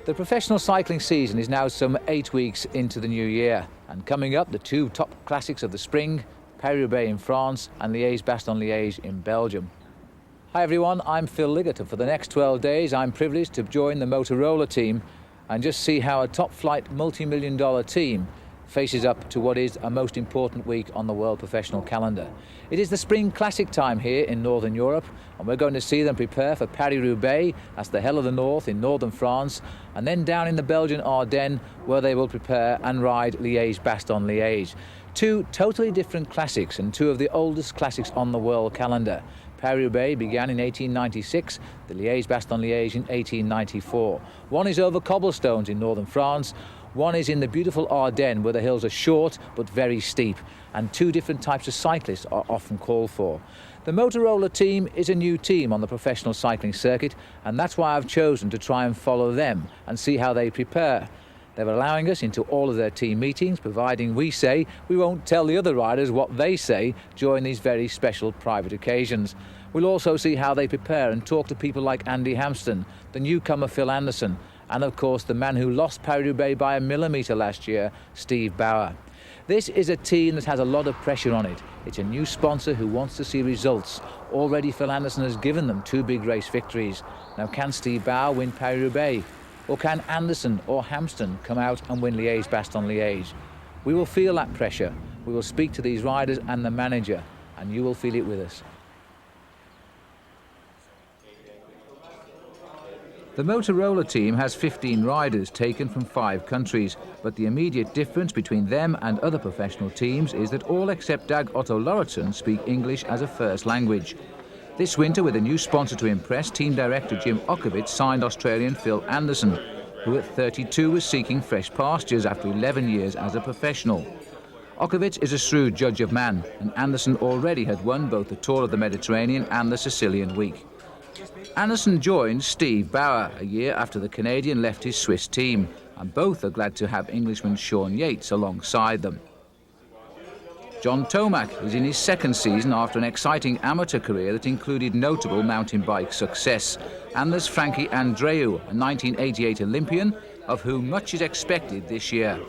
The professional cycling season is now some 8 weeks into the new year, and coming up, the two top classics of the spring, Paris-Roubaix in France and Liège-Bastogne-Liège in Belgium. Hi everyone, I'm Phil Liggett, and for the next 12 days I'm privileged to join the Motorola team and just see how a top-flight multi-million-dollar team faces up to what is a most important week on the world professional calendar. It is the spring classic time here in Northern Europe, and we're going to see them prepare for Paris-Roubaix, that's the hell of the north in northern France, and then down in the Belgian Ardennes where they will prepare and ride Liège-Bastogne-Liège. Two totally different classics and two of the oldest classics on the world calendar. Paris-Roubaix began in 1896, the Liège-Bastogne-Liège in 1894. One is over cobblestones in northern France, one is in the beautiful Ardennes where the hills are short but very steep, and two different types of cyclists are often called for. The Motorola team is a new team on the professional cycling circuit, and that's why I've chosen to try and follow them and see how they prepare. They're allowing us into all of their team meetings, providing we say we won't tell the other riders what they say during these very special private occasions. We'll also see how they prepare and talk to people like Andy Hampsten, the newcomer Phil Anderson, and of course the man who lost Paris-Roubaix by a millimetre last year, Steve Bauer. This is a team that has a lot of pressure on it. It's a new sponsor who wants to see results. Already Phil Anderson has given them two big race victories. Now can Steve Bauer win Paris-Roubaix? Or can Anderson or Hampsten come out and win Liège-Bastogne-Liège? We will feel that pressure. We will speak to these riders and the manager, and you will feel it with us. The Motorola team has 15 riders taken from 5 countries, but the immediate difference between them and other professional teams is that all except Dag Otto Lauritsen speak English as a first language. This winter, with a new sponsor to impress, team director Jim Ockowitz signed Australian Phil Anderson, who at 32 was seeking fresh pastures after 11 years as a professional. Ockowitz is a shrewd judge of man, and Anderson already had won both the Tour of the Mediterranean and the Sicilian Week. Anderson joined Steve Bauer a year after the Canadian left his Swiss team, and both are glad to have Englishman Sean Yates alongside them. John Tomac is in his second season after an exciting amateur career that included notable mountain bike success. And there's Frankie Andreu, a 1988 Olympian, of whom much is expected this year.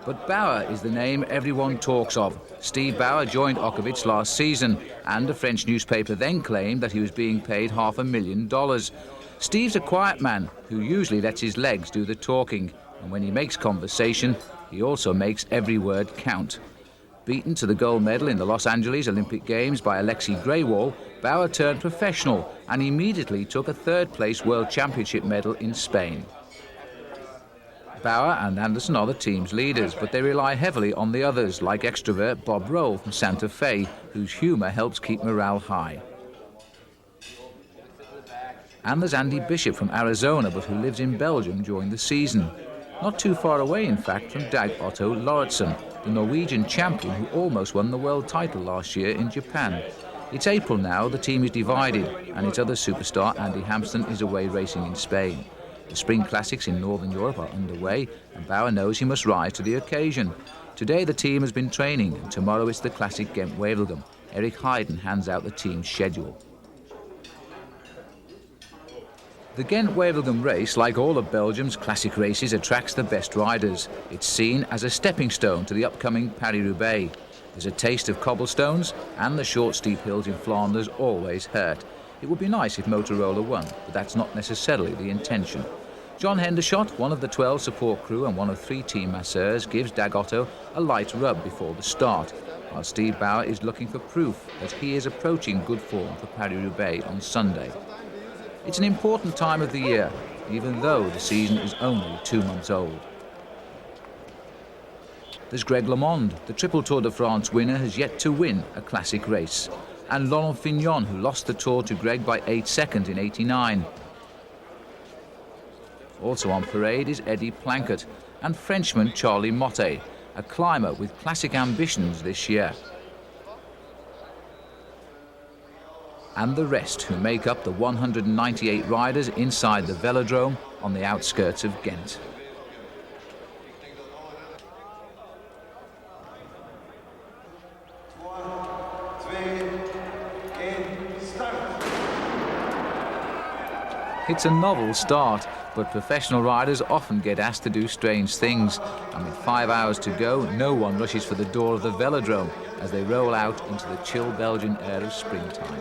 But Bauer is the name everyone talks of. Steve Bauer joined Ockowitz last season, and a French newspaper then claimed that he was being paid $500,000. Steve's a quiet man who usually lets his legs do the talking, and when he makes conversation, he also makes every word count. Beaten to the gold medal in the Los Angeles Olympic Games by Alexei Greywall, Bauer turned professional and immediately took a third-place World Championship medal in Spain. Bauer and Anderson are the team's leaders, but they rely heavily on the others, like extrovert Bob Roll from Santa Fe, whose humour helps keep morale high. And there's Andy Bishop from Arizona, but who lives in Belgium during the season. Not too far away, in fact, from Dag Otto Lauritsen, the Norwegian champion who almost won the world title last year in Japan. It's April now, the team is divided, and its other superstar, Andy Hampsten, is away racing in Spain. The Spring Classics in Northern Europe are underway, and Bauer knows he must rise to the occasion. Today the team has been training, and tomorrow it's the Classic Ghent-Wevelgem. Eric Heiden hands out the team's schedule. The Ghent-Wevelgem race, like all of Belgium's classic races, attracts the best riders. It's seen as a stepping stone to the upcoming Paris-Roubaix. There's a taste of cobblestones, and the short steep hills in Flanders always hurt. It would be nice if Motorola won, but that's not necessarily the intention. John Hendershot, one of the 12 support crew and one of 3 team masseurs, gives Dag Otto a light rub before the start, while Steve Bauer is looking for proof that he is approaching good form for Paris-Roubaix on Sunday. It's an important time of the year, even though the season is only 2 months old. There's Greg LeMond. The Triple Tour de France winner has yet to win a classic race. And Laurent Fignon, who lost the Tour to Greg by 8 seconds in '89. Also on parade is Eddie Planchet and Frenchman Charlie Motte, a climber with classic ambitions this year. And the rest, who make up the 198 riders inside the velodrome on the outskirts of Ghent. It's a novel start, but professional riders often get asked to do strange things. And with 5 hours to go, no one rushes for the door of the velodrome as they roll out into the chill Belgian air of springtime.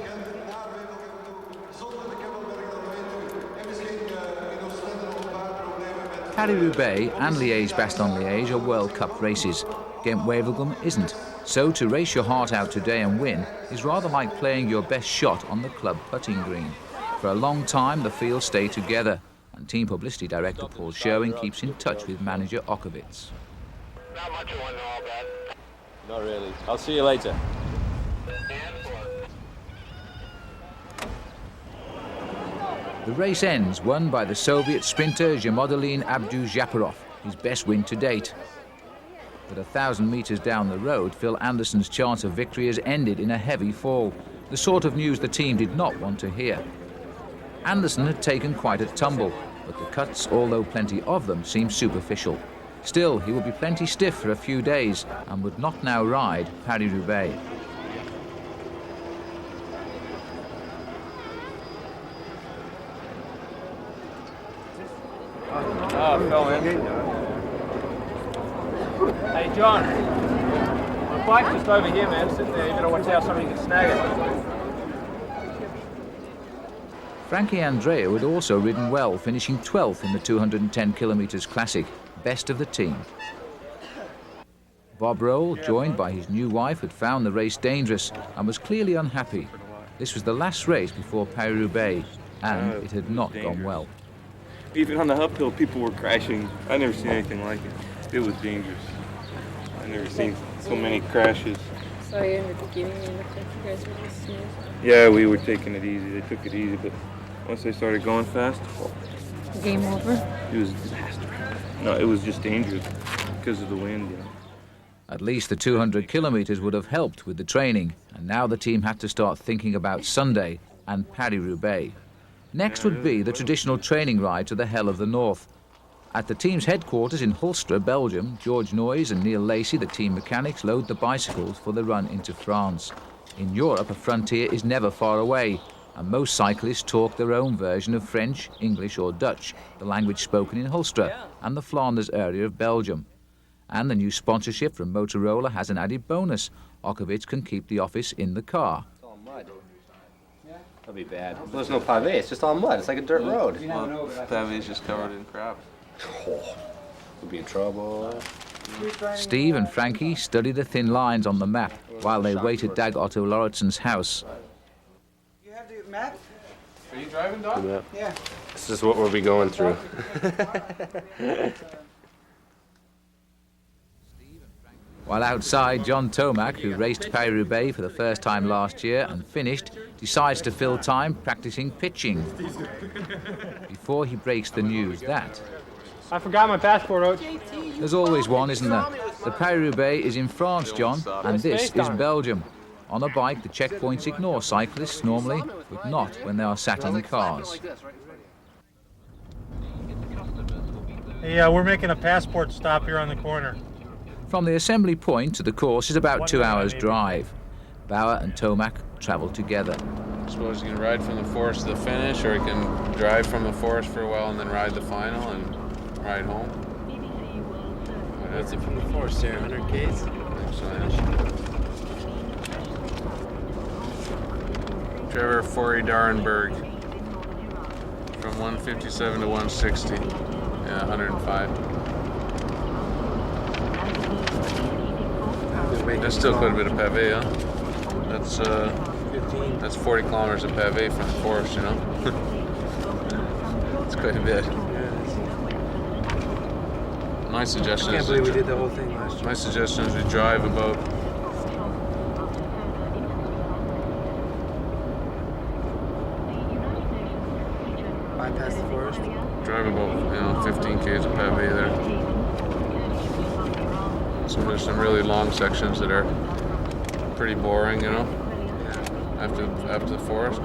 Paris-Roubaix and Liège-Bastogne-Liège are World Cup races. Ghent-Wevelgem isn't. So to race your heart out today and win is rather like playing your best shot on the club putting green. For a long time, the field stayed together, and team publicity director Paul Sherwin keeps in touch with manager Okowitz. Not much of one, all bad. Not really. I'll see you later. The race ends, won by the Soviet sprinter Zhamodelin Abdou-Japarov, his best win to date. But 1,000 metres down the road, Phil Anderson's chance of victory has ended in a heavy fall, the sort of news the team did not want to hear. Anderson had taken quite a tumble, but the cuts, although plenty of them, seemed superficial. Still, he would be plenty stiff for a few days and would not now ride Paris-Roubaix. Oh, Phil, man. Hey, John. My bike's just over here, man. Sitting there. You gotta watch out somebody can snag it. Frankie Andreu had also ridden well, finishing 12th in the 210 kilometres classic, best of the team. Bob Roll, joined by his new wife, had found the race dangerous and was clearly unhappy. This was the last race before Paris-Roubaix, and it had not gone well. Even on the uphill, people were crashing. I never seen anything like it. It was dangerous. I never seen so many crashes. So in the beginning, you looked like you guys were just smooth. Yeah, we were taking it easy. They took it easy, but once they started going fast, Game over. it was a disaster. No, it was just dangerous because of the wind, you know. At least the 200 kilometres would have helped with the training, and now the team had to start thinking about Sunday and Paris-Roubaix. Next would be the traditional training ride to the Hell of the North. At the team's headquarters in Hulstra, Belgium, George Noyes and Neil Lacey, the team mechanics, load the bicycles for the run into France. In Europe, a frontier is never far away, and most cyclists talk their own version of French, English or Dutch, the language spoken in Hulstra and the Flanders area of Belgium. And the new sponsorship from Motorola has an added bonus. Okowitz can keep the office in the car. It's all mud. That'll be bad. Well, there's no pavé. It's just all mud. It's like a dirt road. Well, pavé is just covered in crap. Oh, we'll be in trouble. Steve and Frankie study the thin lines on the map while they wait at Dag Otto Lauritsen's house. You have the map? Are you driving, Doc? Yeah. This is what we'll be going through. While outside, John Tomac, who raced Paris-Roubaix for the first time last year and finished, decides to fill time practicing pitching before he breaks the news that I forgot my passport, Oach. there's always one, isn't there? The Paris-Roubaix is in France, John, and this is Belgium. On a bike, the checkpoints ignore cyclists normally, but not when they are sat in cars. Hey, we're making a passport stop here on the corner. From the assembly point to the course is about 2 hours' drive. Bauer and Tomac travel together. I suppose you can ride from the forest to the finish, or you can drive from the forest for a while and then ride the final and ride home. That's it from the forest there, 100 Ks. Trevor Forey-Darenberg from 157 to 160, yeah, 105. That's still quite a bit of pavé, huh? That's 40 kilometers of pavé from the forest, you know? It's quite a bit. My suggestion is we did the whole thing last year. My suggestion is we drive about Bypass the forest. Drive about 15 k's of pavé there. So there's some really long sections that are pretty boring, you know, after the forest.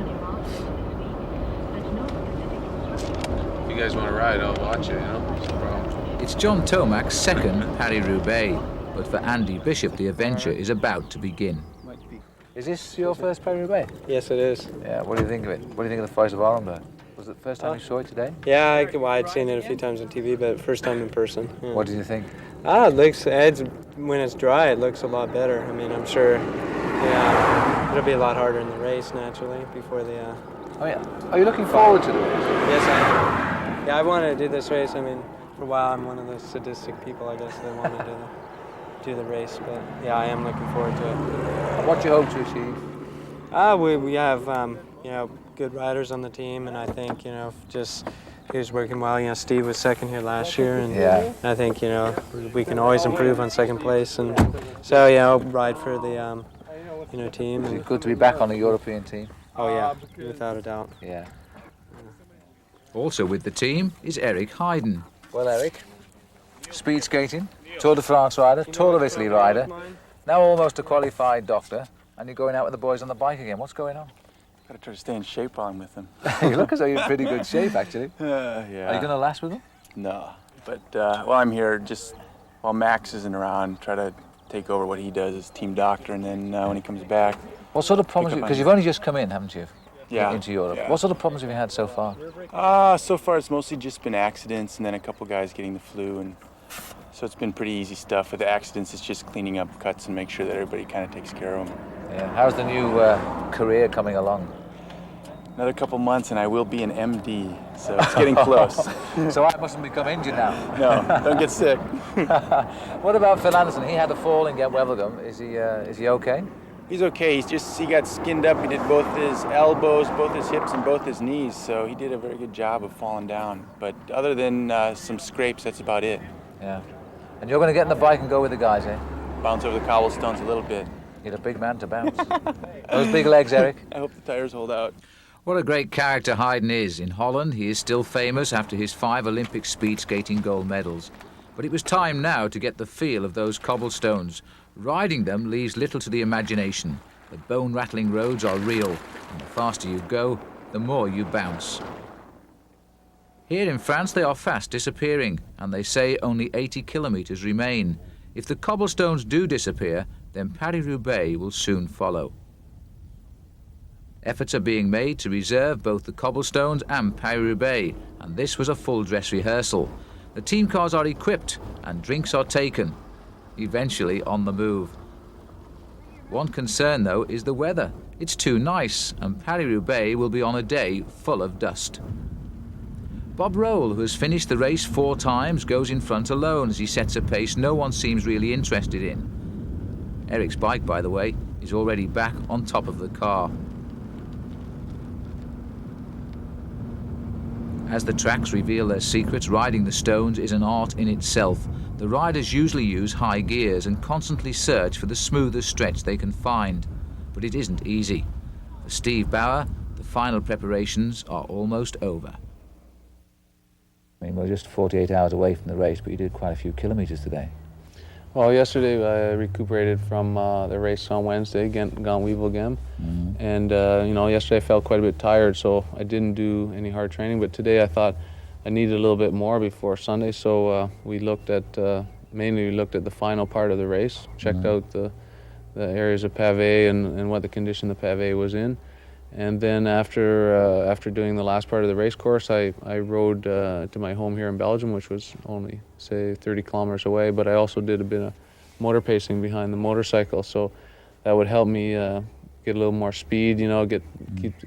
If you guys want to ride, I'll watch it, you know, it's no problem. It's John Tomac's second Paris-Roubaix, but for Andy Bishop, the adventure is about to begin. Is this your first Paris-Roubaix? Yes, it is. Yeah, what do you think of it? What do you think of the Fight of Ireland? Was it the first time you saw it today? Yeah, I'd seen it a few times on TV, but first time in person. Yeah. What did you think? It looks, when it's dry, it looks a lot better. I mean, I'm sure it'll be a lot harder in the race, naturally, before the... Oh yeah. Are you looking forward to the race? Yes, I am. Yeah, I wanted to do this race. I mean, for a while, I'm one of those sadistic people, I guess, that wanted to do the race. But yeah, I am looking forward to it. And what do you hope to achieve? We have, good riders on the team, and I think, just... He was working well. Steve was second here last year, and I think we can always improve on second place, and so ride for the team. Is it good to be back on a European team? Oh yeah, without a doubt. Yeah. Also with the team is Eric Hayden. Well, Eric, speed skating, Tour de France rider, Tour of Italy rider, now almost a qualified doctor, and you're going out with the boys on the bike again. What's going on? Got to try to stay in shape while I'm with them. You look as though you're in pretty good shape, actually. Yeah. Are you going to last with them? No, but while I'm here, just while Max isn't around, try to take over what he does as team doctor, and then when he comes back... What sort of problems, because you've only just come in, haven't you? Yeah. Into Europe. Yeah. What sort of problems have you had so far? So far it's mostly just been accidents, and then a couple guys getting the flu, and so it's been pretty easy stuff. With the accidents, it's just cleaning up cuts and make sure that everybody kind of takes care of them. Yeah. How's the new career coming along? Another couple months and I will be an MD, so it's getting close. So I mustn't become injured now. No, don't get sick. What about Phil Anderson? He had a fall in Gent Wevelgem. Is he okay? He's okay. He got skinned up. He did both his elbows, both his hips, and both his knees. So he did a very good job of falling down. But other than some scrapes, that's about it. Yeah. And you're going to get in the bike and go with the guys, eh? Bounce over the cobblestones a little bit. You're a big man to bounce. Those big legs, Eric. I hope the tires hold out. What a great character Hayden is. In Holland, he is still famous after his 5 Olympic speed skating gold medals. But it was time now to get the feel of those cobblestones. Riding them leaves little to the imagination. The bone-rattling roads are real, and the faster you go, the more you bounce. Here in France, they are fast disappearing, and they say only 80 kilometres remain. If the cobblestones do disappear, then Paris-Roubaix will soon follow. Efforts are being made to reserve both the cobblestones and Paris-Roubaix, and this was a full dress rehearsal. The team cars are equipped and drinks are taken, eventually on the move. One concern, though, is the weather. It's too nice, and Paris-Roubaix will be on a day full of dust. Bob Roll, who has finished the race 4 times, goes in front alone as he sets a pace no one seems really interested in. Eric's bike, by the way, is already back on top of the car. As the tracks reveal their secrets, riding the stones is an art in itself. The riders usually use high gears and constantly search for the smoothest stretch they can find. But it isn't easy. For Steve Bauer, the final preparations are almost over. I mean, we're just 48 hours away from the race, but you did quite a few kilometres today. Well, yesterday I recuperated from the race on Wednesday, Gent Wevelgem. And, yesterday I felt quite a bit tired, so I didn't do any hard training. But today I thought I needed a little bit more before Sunday, so we looked at the final part of the race, checked out the areas of pavé and what the condition the pavé was in. And then after doing the last part of the race course, I rode to my home here in Belgium, which was only, say, 30 kilometers away. But I also did a bit of motor pacing behind the motorcycle, so that would help me get a little more speed,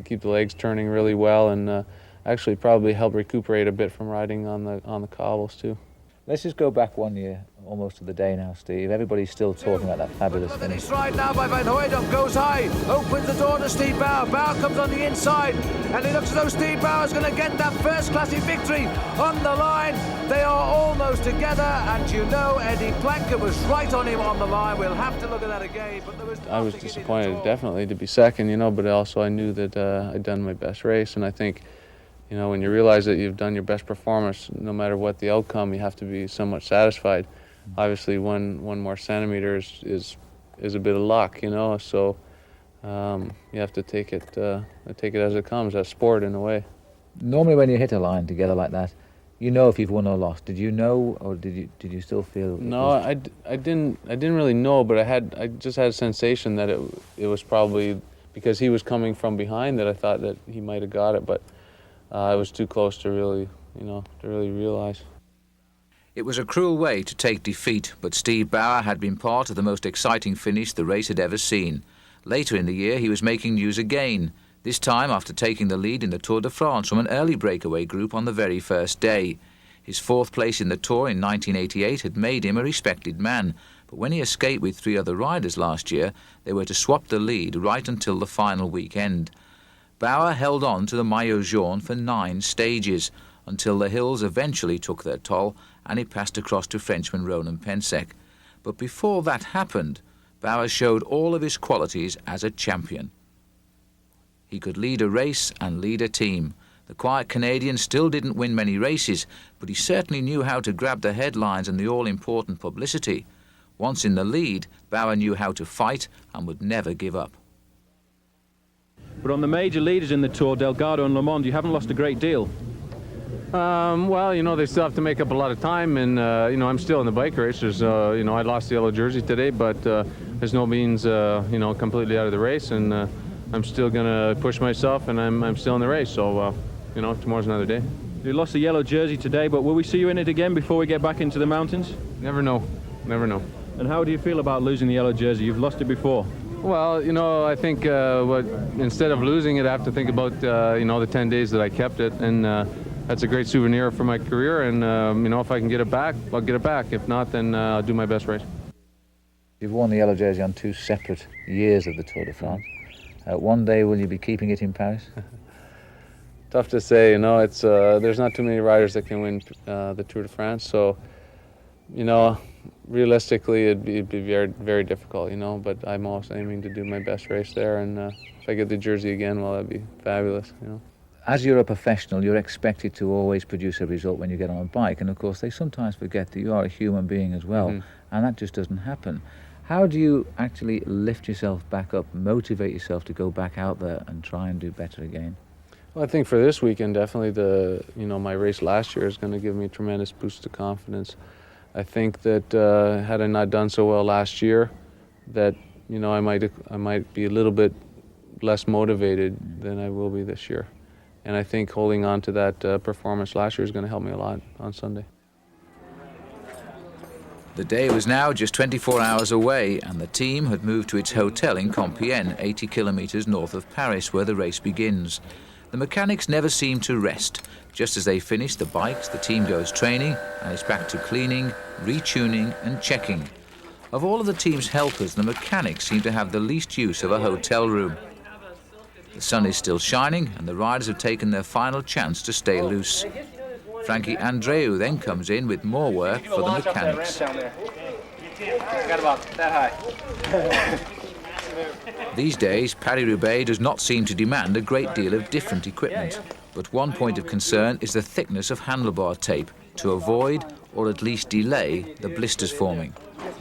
keep the legs turning really well, and actually probably help recuperate a bit from riding on the cobbles too. Let's just go back 1 year, almost to the day now, Steve. Everybody's still talking about that fabulous finish. Right now by Van Hooydonk, goes high, opens the door to Steve Bauer. Bauer comes on the inside, and it looks as though Steve Bauer's going to get that first classic victory on the line. They are almost together, and Eddie Planker was right on him on the line. We'll have to look at that again. But I was disappointed, definitely, to be second, but also I knew that I'd done my best race, and I think, when you realize that you've done your best performance, no matter what the outcome, you have to be somewhat satisfied. Obviously, one more centimeter is a bit of luck, so you have to take it as it comes, as sport in a way. Normally when you hit a line together like that, you know if you've won or lost. Did you know, or did you still feel? No, I didn't really know, but I just had a sensation that it was probably because he was coming from behind that I thought that he might have got it, but it was too close to really, to really realize. It was a cruel way to take defeat, but Steve Bauer had been part of the most exciting finish the race had ever seen. Later in the year, he was making news again, this time after taking the lead in the Tour de France from an early breakaway group on the very first day. His fourth place in the Tour in 1988 had made him a respected man, but when he escaped with 3 other riders last year, they were to swap the lead right until the final weekend. Bauer held on to the Maillot Jaune for 9 stages, until the hills eventually took their toll and he passed across to Frenchman Ronan Pensek. But before that happened, Bauer showed all of his qualities as a champion. He could lead a race and lead a team. The quiet Canadian still didn't win many races, but he certainly knew how to grab the headlines and the all-important publicity. Once in the lead, Bauer knew how to fight and would never give up. But on the major leaders in the Tour, Delgado and Le Monde, you haven't lost a great deal. Well, they still have to make up a lot of time, and I'm still in the bike race. There's, I lost the yellow jersey today, but there's no means, completely out of the race, and I'm still gonna push myself, and I'm still in the race. So, tomorrow's another day. You lost the yellow jersey today, but will we see you in it again before we get back into the mountains? Never know. Never know. And how do you feel about losing the yellow jersey? You've lost it before. Well, I think instead of losing it, I have to think about the 10 days that I kept it, and that's a great souvenir for my career. And if I can get it back, I'll get it back. If not, then I'll do my best race. You've worn the yellow jersey on 2 separate years of the Tour de France. One day, will you be keeping it in Paris? Tough to say. It's there's not too many riders that can win the Tour de France. So, realistically, it'd be very, very difficult. But I'm also aiming to do my best race there. And if I get the jersey again, well, that'd be fabulous. As you're a professional, you're expected to always produce a result when you get on a bike. And of course, they sometimes forget that you are a human being as well. Mm-hmm. And that just doesn't happen. How do you actually lift yourself back up, motivate yourself to go back out there and try and do better again? Well, I think for this weekend, definitely my race last year is going to give me a tremendous boost of confidence. I think that had I not done so well last year, that I might be a little bit less motivated than I will be this year. And I think holding on to that performance last year is going to help me a lot on Sunday. The day was now just 24 hours away, and the team had moved to its hotel in Compiègne, 80 kilometres north of Paris, where the race begins. The mechanics never seem to rest. Just as they finish the bikes, the team goes training, and it's back to cleaning, retuning and checking. Of all of the team's helpers, the mechanics seem to have the least use of a hotel room. The sun is still shining, and the riders have taken their final chance to stay loose. Frankie Andreu then comes in with more work for the mechanics. Got about that high. These days, Paris-Roubaix does not seem to demand a great deal of different equipment, but one point of concern is the thickness of handlebar tape to avoid, or at least delay, the blisters forming.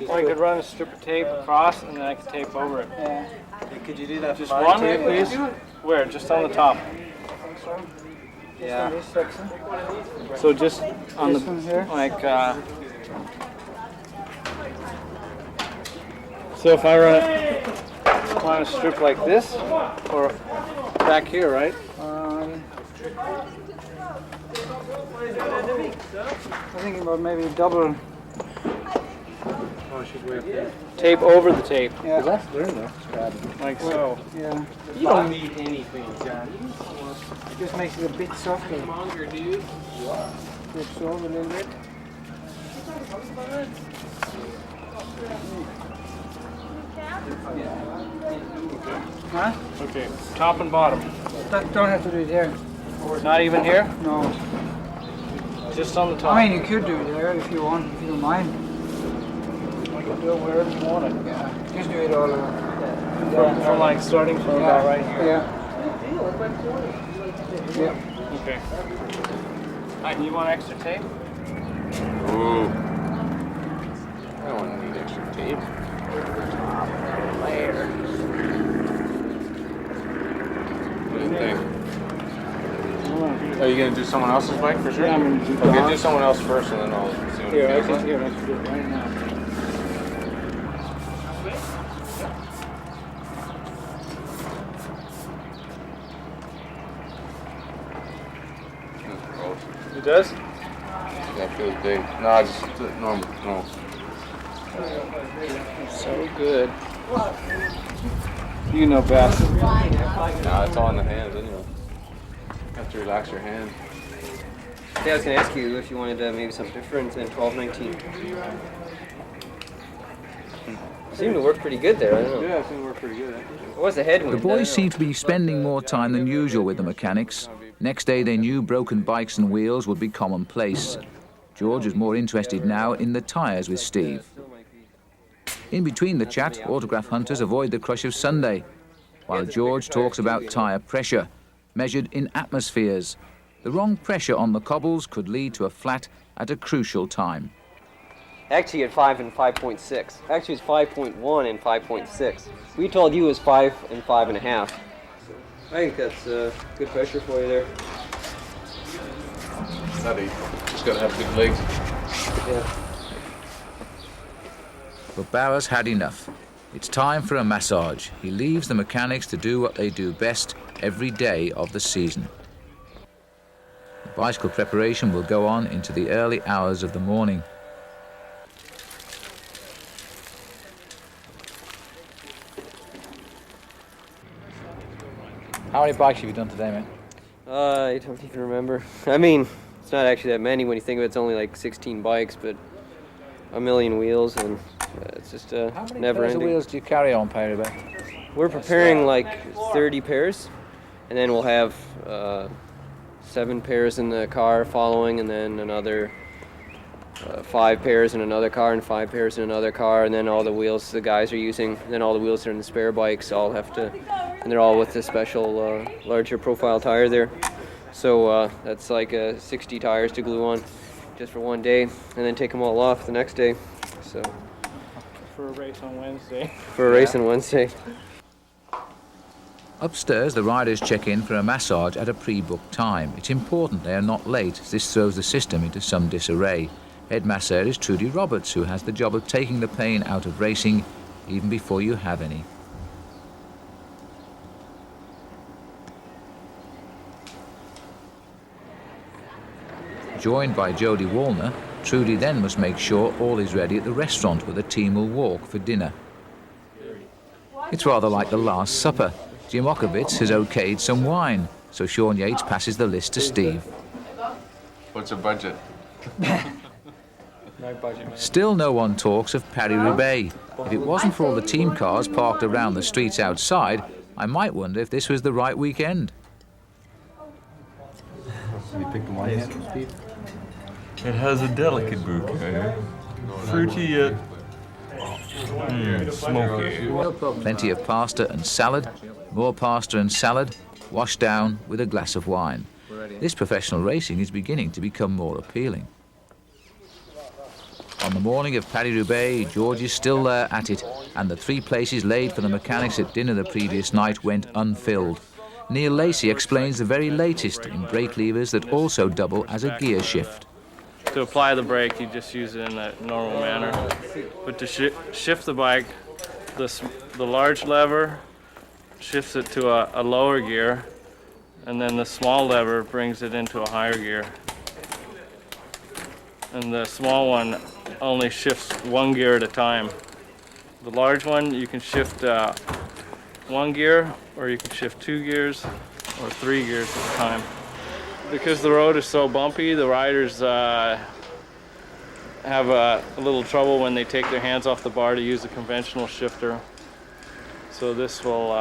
Or you could run a strip of tape across and then I could tape over it. Yeah. Could you do that? Just one, please? Where? Just on the top. Yeah. So just on the, so if I run it on a strip like this, or back here, right? I'm thinking about maybe double. Oh, she's way up there. Tape over the tape. Yeah. Like so. Yeah. You don't need anything, John. It just makes it a bit softer. Longer, dude. To absorb a little bit. Huh? Okay, top and bottom. Don't have to do it here. Not even here? No. Just on the top. I mean, you could do it there if you want, if you don't mind. I can do it wherever you want it. Yeah. Just do it all over. From like starting from about right here. Yeah. Yeah. Okay. Alright, you want extra tape? Ooh. I don't need extra tape. What do you think? Are you going to do someone else's bike for sure? Yeah, I'm going to do Okay, do someone else first and then I'll see what it feels like. Here, I can do it right now. It does? That feels big. No, just normal. So good. You know best. No, it's all in the hands anyway. You have to relax your hands. Yeah, I was going to ask you if you wanted maybe something different than 12-19. Seemed to work pretty good there, I don't know. Yeah, it seemed to work pretty good. It was a headwind. The boys seem to be spending more time than usual with the mechanics. Next day they knew broken bikes and wheels would be commonplace. George is more interested now in the tyres with Steve. In between the chat, autograph hunters avoid the crush of Sunday, while George talks about tyre pressure, measured in atmospheres. The wrong pressure on the cobbles could lead to a flat at a crucial time. Actually at 5 and 5.6. Actually it's 5.1 and 5.6. We told you it was 5 and 5.5. I think that's good pressure for you there. Heavy. Just gotta have big legs. Yeah. But Bowers had enough. It's time for a massage. He leaves the mechanics to do what they do best every day of the season. The bicycle preparation will go on into the early hours of the morning. How many bikes have you done today, man? I don't even remember. I mean, it's not actually that many when you think of it. It's only like 16 bikes, but a million wheels, and it's just never ending. How many wheels do you carry on Paris-Roubaix? We're preparing like 30 pairs, and then we'll have 7 pairs in the car following, and then another 5 pairs in another car, and 5 pairs in another car, and then all the wheels the guys are using, and then all the wheels that are in the spare bikes all have to, and they're all with the special larger profile tire there. So that's like 60 tires to glue on just for one day, and then take them all off the next day. So For a race on Wednesday. for a race on Wednesday. Upstairs, the riders check in for a massage at a pre-booked time. It's important they are not late, as this throws the system into some disarray. Head masseur is Trudy Roberts, who has the job of taking the pain out of racing even before you have any. Joined by Jodie Wallner, Trudy then must make sure all is ready at the restaurant where the team will walk for dinner. It's rather like the Last Supper. Jim Okovitz has okayed some wine, so Sean Yates passes the list to Steve. What's your budget? No budget, man. Still no one talks of Paris-Roubaix. If it wasn't for all the team cars parked around the streets outside, I might wonder if this was the right weekend. You picked the wine yet, Steve? It has a delicate bouquet. Fruity yet smoky. Plenty of pasta and salad, more pasta and salad, washed down with a glass of wine. This professional racing is beginning to become more appealing. On the morning of Paris-Roubaix, George is still there at it, and the 3 places laid for the mechanics at dinner the previous night went unfilled. Neil Lacey explains the very latest in brake levers that also double as a gear shift. To apply the brake, you just use it in a normal manner. But to shift the bike, the large lever shifts it to a lower gear, and then the small lever brings it into a higher gear. And the small one only shifts 1 gear at a time. The large one, you can shift 1 gear, or you can shift 2 gears, or 3 gears at a time. Because the road is so bumpy, the riders have a little trouble when they take their hands off the bar to use a conventional shifter. So this will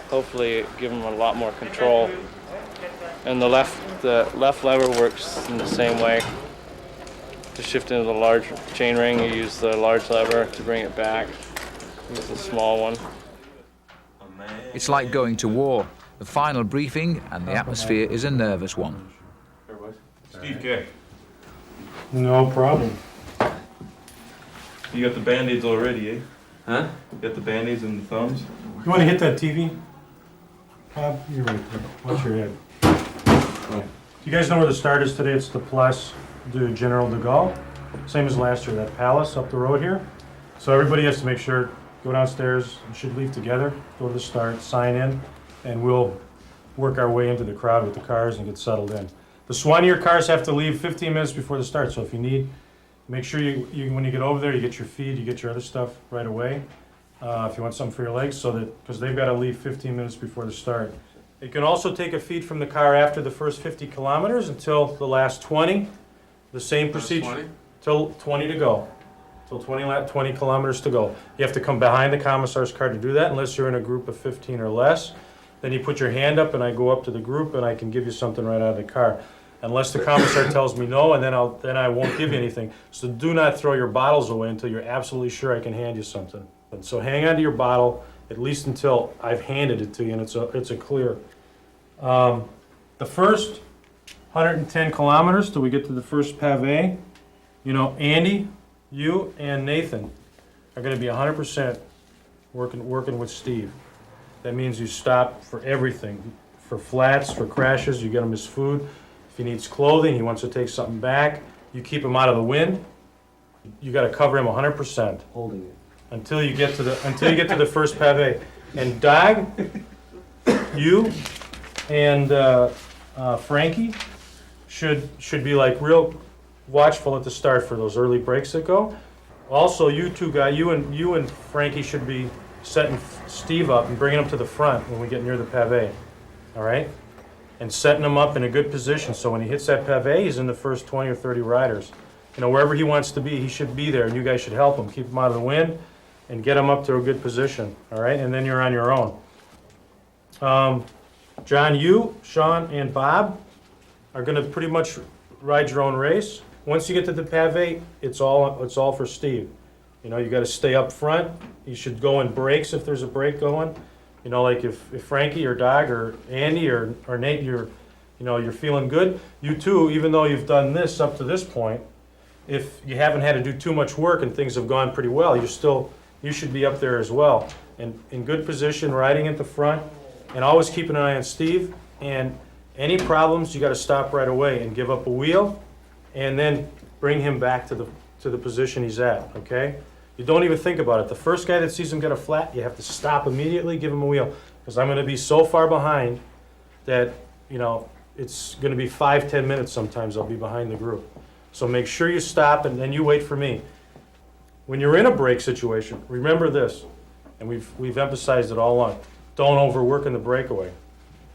hopefully give them a lot more control. And the left lever works in the same way. To shift into the large chain ring, you use the large lever. To bring it back, use the small one. It's like going to war. The final briefing, and the atmosphere is a nervous one. Steve K. No problem. You got the band-aids already, eh? Huh? You got the band-aids and the thumbs? You want to hit that TV? You're right there. Watch your head. You guys know where the start is today? It's the Place du General de Gaulle. Same as last year, that palace up the road here. So everybody has to make sure, go downstairs, you should leave together, go to the start, sign in, and we'll work our way into the crowd with the cars and get settled in. The Swannier cars have to leave 15 minutes before the start, so if you need, make sure you when you get over there, you get your feed, you get your other stuff right away. If you want something for your legs, so that, because they've got to leave 15 minutes before the start. You can also take a feed from the car after the first 50 kilometers until the last 20. The same procedure, till 20 to go. Till 20 kilometers to go. You have to come behind the commissar's car to do that, unless you're in a group of 15 or less. Then you put your hand up and I go up to the group and I can give you something right out of the car. Unless the commissar tells me no, and then I won't give you anything. So do not throw your bottles away until you're absolutely sure I can hand you something. And so hang on to your bottle, at least until I've handed it to you and it's a clear. The first 110 kilometers till we get to the first pavé, you know, Andy, you and Nathan are going to be 100% working with Steve. That means you stop for everything. For flats, for crashes, you get him his food. If he needs clothing, he wants to take something back, you keep him out of the wind. You got to cover him 100%. Holding it. Until you get to the first pavé. And Dag, you and Frankie should be like real watchful at the start for those early breaks that go. Also, you two guys, you and Frankie should be setting Steve up and bringing him to the front when we get near the pavé. All right? And setting him up in a good position so when he hits that pavé, he's in the first 20 or 30 riders. You know, wherever he wants to be, he should be there, and you guys should help him. Keep him out of the wind and get him up to a good position, all right? And then you're on your own. John, you, Sean, and Bob are going to pretty much ride your own race. Once you get to the pavé, it's all for Steve. You know, you got to stay up front. You should go in breaks if there's a break going. You know, like if Frankie or Doug or Andy or Nate, you're feeling good. You too, even though you've done this up to this point, if you haven't had to do too much work and things have gone pretty well, you should be up there as well. And in good position, riding at the front, and always keeping an eye on Steve. And any problems, you got to stop right away and give up a wheel, and then bring him back to the position he's at. Okay. You don't even think about it. The first guy that sees him get a flat, you have to stop immediately, give him a wheel. Because I'm going to be so far behind that, you know, it's going to be 5-10 minutes sometimes I'll be behind the group. So make sure you stop and then you wait for me. When you're in a break situation, remember this, and we've emphasized it all along. Don't overwork in the breakaway.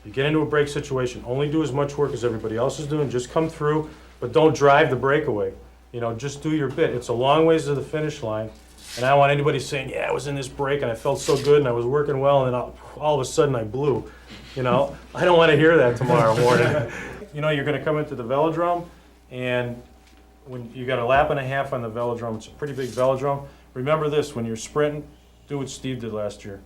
You get into a break situation, only do as much work as everybody else is doing. Just come through, but don't drive the breakaway. You know, just do your bit. It's a long ways to the finish line. And I don't want anybody saying, yeah, I was in this break and I felt so good and I was working well and then all of a sudden I blew. You know, I don't want to hear that tomorrow morning. You know, you're going to come into the velodrome and when you got a lap and a half on the velodrome, it's a pretty big velodrome. Remember this, when you're sprinting, do what Steve did last year.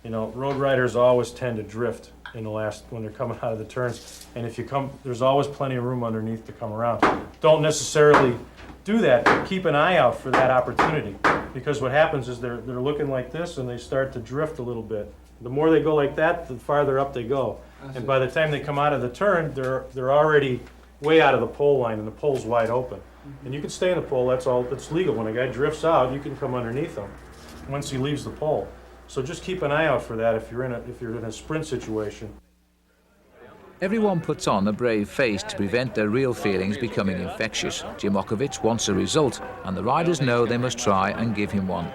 You know, road riders always tend to drift in the last, when they're coming out of the turns. And if you come, there's always plenty of room underneath to come around. Don't necessarily do that, but keep an eye out for that opportunity. Because what happens is they're looking like this and they start to drift a little bit. The more they go like that, the farther up they go. And by the time they come out of the turn, they're already way out of the pole line and the pole's wide open. And you can stay in the pole, that's legal. When a guy drifts out, you can come underneath him once he leaves the pole. So just keep an eye out for that if you're in a sprint situation. Everyone puts on a brave face to prevent their real feelings becoming infectious. Jimovich wants a result, and the riders know they must try and give him one.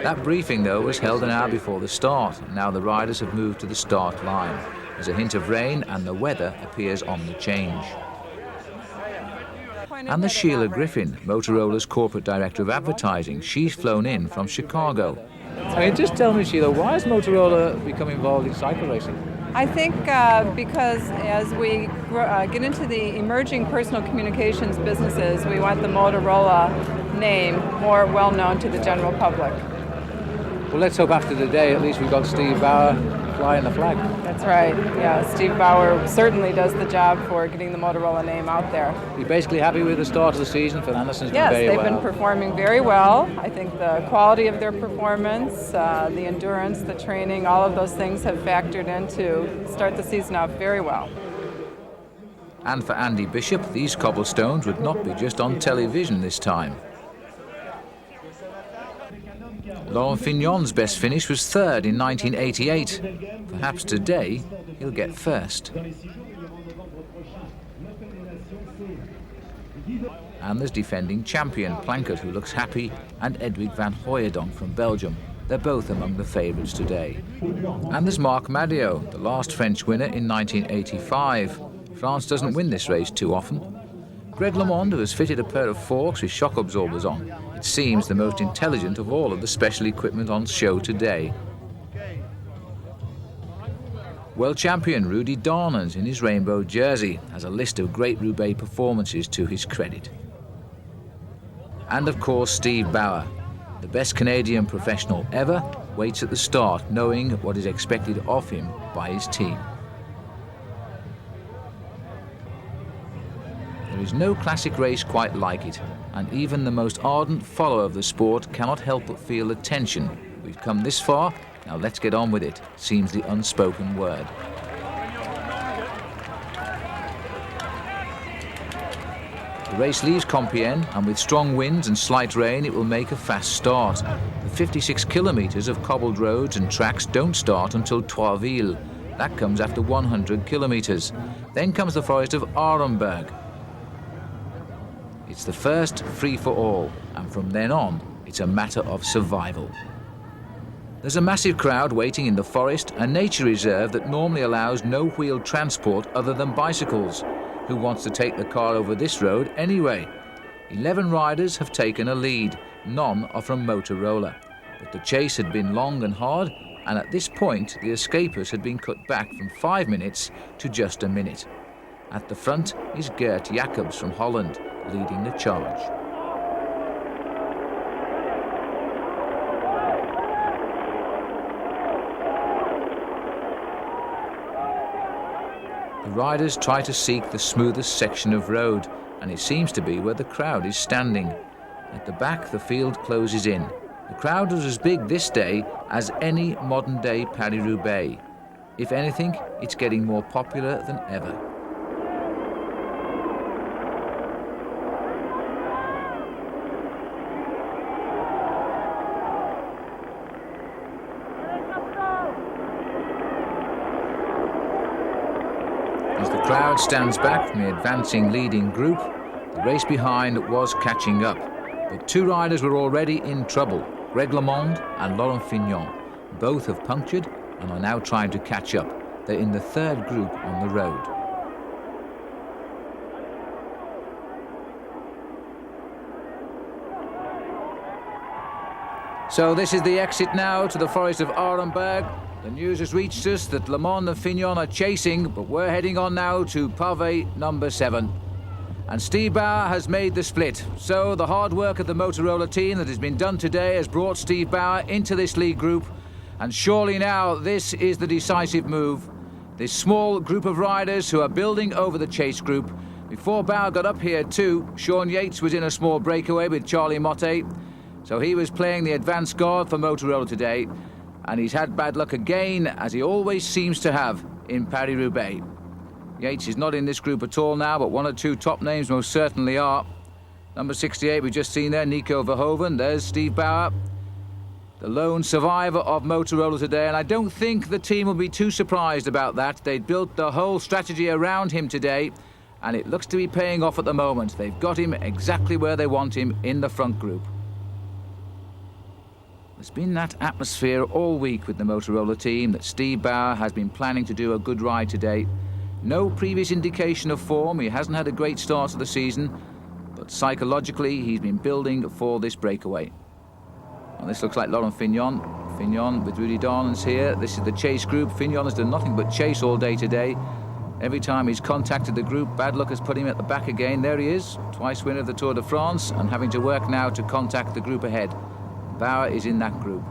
That briefing, though, was held an hour before the start. Now the riders have moved to the start line. There's a hint of rain, and the weather appears on the change. And the Sheila Griffin, Motorola's corporate director of advertising, she's flown in from Chicago. I mean, just tell me, Sheila, why has Motorola become involved in cycle racing? I think because as we get into the emerging personal communications businesses, we want the Motorola name more well known to the general public. Well, let's hope after today at least we've got Steve Bauer flying the flag. That's right, yeah. Steve Bauer certainly does the job for getting the Motorola name out there. You're basically happy with the start of the season? Van Anderson's been very well. Yes, they've been performing very well. I think the quality of their performance, the endurance, the training, all of those things have factored in to start the season off very well. And for Andy Bishop, these cobblestones would not be just on television this time. Laurent Fignon's best finish was third in 1988. Perhaps today he'll get first. And there's defending champion Plankert, who looks happy, and Edwig van Hooijdonk from Belgium. They're both among the favourites today. And there's Marc Madiot, the last French winner in 1985. France doesn't win this race too often. Greg LeMond, who has fitted a pair of forks with shock absorbers on, it seems the most intelligent of all of the special equipment on show today. World champion Rudy Darnans, in his rainbow jersey, has a list of great Roubaix performances to his credit. And of course Steve Bauer, the best Canadian professional ever, waits at the start knowing what is expected of him by his team. There is no classic race quite like it, and even the most ardent follower of the sport cannot help but feel the tension. We've come this far, now let's get on with it, seems the unspoken word. The race leaves Compiègne, and with strong winds and slight rain it will make a fast start. The 56 kilometres of cobbled roads and tracks don't start until Troisville. That comes after 100 kilometres. Then comes the forest of Arenberg. It's the first free-for-all, and from then on, it's a matter of survival. There's a massive crowd waiting in the forest, a nature reserve that normally allows no-wheeled transport other than bicycles. Who wants to take the car over this road anyway? 11 riders have taken a lead. None are from Motorola. But the chase had been long and hard, and at this point, the escapers had been cut back from 5 minutes to just a minute. At the front is Gert Jacobs from Holland, leading the charge. The riders try to seek the smoothest section of road, and it seems to be where the crowd is standing. At the back, the field closes in. The crowd was as big this day as any modern-day Paris-Roubaix. If anything, it's getting more popular than ever. As the crowd stands back from the advancing leading group, the race behind was catching up. But two riders were already in trouble, Greg LeMond and Laurent Fignon. Both have punctured and are now trying to catch up. They're in the third group on the road. So this is the exit now to the forest of Arenberg. The news has reached us that LeMond and Fignon are chasing, but we're heading on now to pavé number 7. And Steve Bauer has made the split. So the hard work of the Motorola team that has been done today has brought Steve Bauer into this lead group. And surely now this is the decisive move. This small group of riders who are building over the chase group. Before Bauer got up here too, Sean Yates was in a small breakaway with Charlie Motte. So he was playing the advance guard for Motorola today. And he's had bad luck again, as he always seems to have in Paris-Roubaix. Yates is not in this group at all now, but one or two top names most certainly are. Number 68 we've just seen there, Nico Verhoeven. There's Steve Bauer, the lone survivor of Motorola today, and I don't think the team will be too surprised about that. They've built the whole strategy around him today, and it looks to be paying off at the moment. They've got him exactly where they want him, in the front group. There's been that atmosphere all week with the Motorola team that Steve Bauer has been planning to do a good ride today. No previous indication of form. He hasn't had a great start to the season, but psychologically he's been building for this breakaway. And this looks like Laurent Fignon. Fignon with Rudy Darnans here. This is the chase group. Fignon has done nothing but chase all day today. Every time he's contacted the group, bad luck has put him at the back again. There he is, twice winner of the Tour de France, and having to work now to contact the group ahead. Bauer is in that group.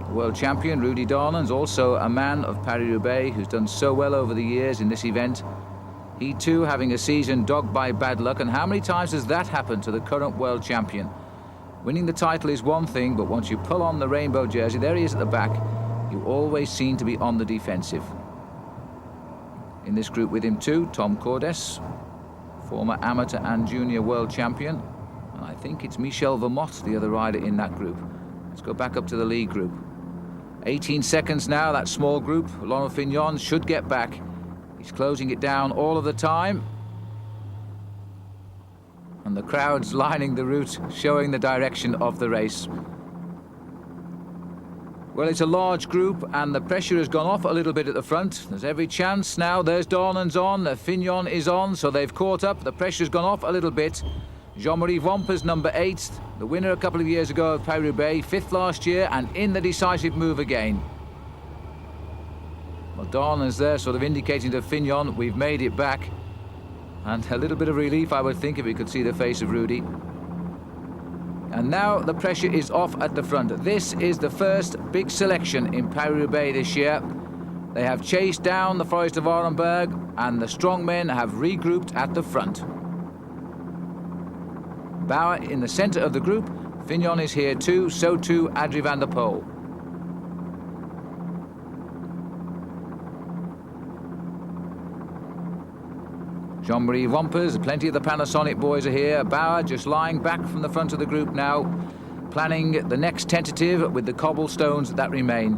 The world champion, Rudy Darnans, also a man of Paris-Roubaix who's done so well over the years in this event. He too having a season dogged by bad luck, and how many times has that happened to the current world champion? Winning the title is one thing, but once you pull on the rainbow jersey, there he is at the back, you always seem to be on the defensive. In this group with him too, Tom Cordes, former amateur and junior world champion. And I think it's Michel Vermotte, the other rider in that group. Let's go back up to the lead group. 18 seconds now, that small group. Laurent Fignon should get back. He's closing it down all of the time. And the crowd's lining the route, showing the direction of the race. Well, it's a large group, and the pressure has gone off a little bit at the front. There's every chance now. There's Dornan's on, Fignon is on, so they've caught up. The pressure's gone off a little bit. Jean-Marie Vomper's number 8, the winner a couple of years ago of Paris-Roubaix, 5th last year, and in the decisive move again. Well, Dornan's there, sort of indicating to Fignon, we've made it back. And a little bit of relief, I would think, if we could see the face of Rudy. And now the pressure is off at the front. This is the first big selection in Paris-Roubaix this year. They have chased down the Forest of Arenberg, and the strong men have regrouped at the front. Bauer in the centre of the group. Fignon is here too, so too Adrie van der Poel. Jean-Marie Vompers, plenty of the Panasonic boys are here. Bauer just lying back from the front of the group now, planning the next tentative with the cobblestones that remain.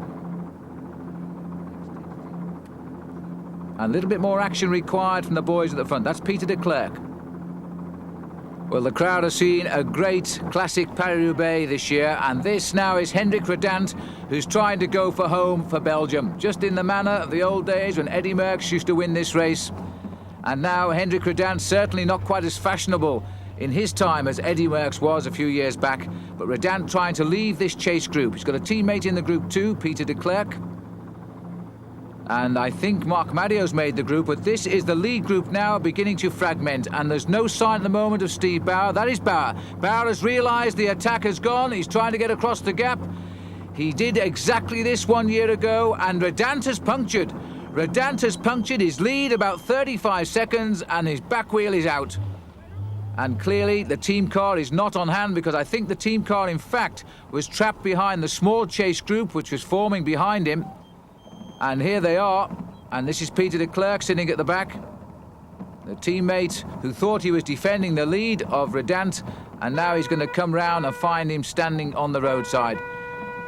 And a little bit more action required from the boys at the front. That's Peter de Klerk. Well, the crowd has seen a great classic Paris-Roubaix this year, and this now is Hendrik Redant, who's trying to go for home for Belgium, just in the manner of the old days when Eddy Merckx used to win this race. And now Hendrik Redant, certainly not quite as fashionable in his time as Eddy Merckx was a few years back, but Redant trying to leave this chase group. He's got a teammate in the group too, Peter de Klerk. And I think Marc Madiot's made the group, but this is the lead group now beginning to fragment, and there's no sign at the moment of Steve Bauer. That is Bauer. Bauer has realised the attack has gone. He's trying to get across the gap. He did exactly this 1 year ago, and Redant has punctured. Redant has punctured his lead about 35 seconds, and his back wheel is out. And clearly the team car is not on hand, because I think the team car, in fact, was trapped behind the small chase group which was forming behind him. And here they are, and this is Peter de Klerk sitting at the back. The teammate who thought he was defending the lead of Redant, and now he's going to come round and find him standing on the roadside.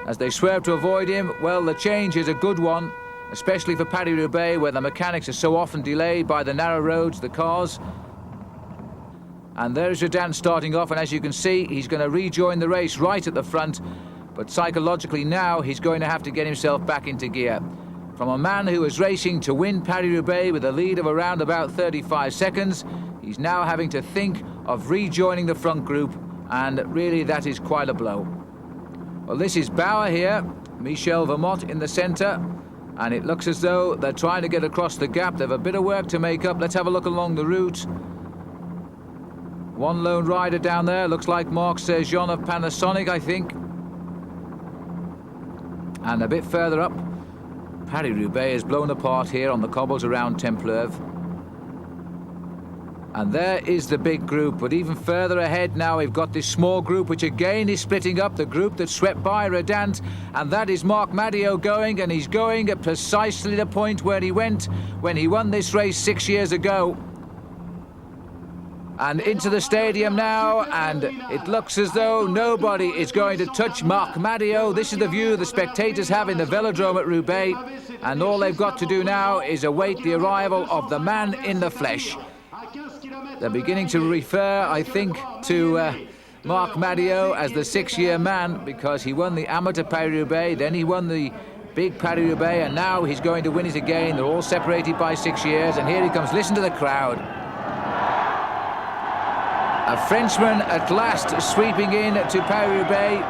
As they swerve to avoid him, well, the change is a good one, especially for Paris-Roubaix, where the mechanics are so often delayed by the narrow roads, the cars. And there's Redant starting off, and as you can see, he's going to rejoin the race right at the front. But psychologically now, he's going to have to get himself back into gear. From a man who was racing to win Paris-Roubaix with a lead of around about 35 seconds, he's now having to think of rejoining the front group, and really that is quite a blow. Well, this is Bauer here, Michel Vermont in the centre, and it looks as though they're trying to get across the gap. They have a bit of work to make up. Let's have a look along the route. One lone rider down there, looks like Marc Sergeant of Panasonic, I think. And a bit further up, Paris-Roubaix is blown apart here on the cobbles around Templeuve. And there is the big group, but even further ahead now we've got this small group which again is splitting up, the group that swept by Redant, and that is Marc Madiot going, and he's going at precisely the point where he went when he won this race 6 years ago. And into the stadium now, and it looks as though nobody is going to touch Marc Madiot. This is the view the spectators have in the velodrome at Roubaix, and all they've got to do now is await the arrival of the man in the flesh. They're beginning to refer, I think, to Marc Madiot as the 6-year man, because he won the amateur Paris-Roubaix, then he won the big Paris-Roubaix, and now he's going to win it again. They're all separated by 6 years, and here he comes. Listen to the crowd. A Frenchman at last sweeping in to Paris-Roubaix.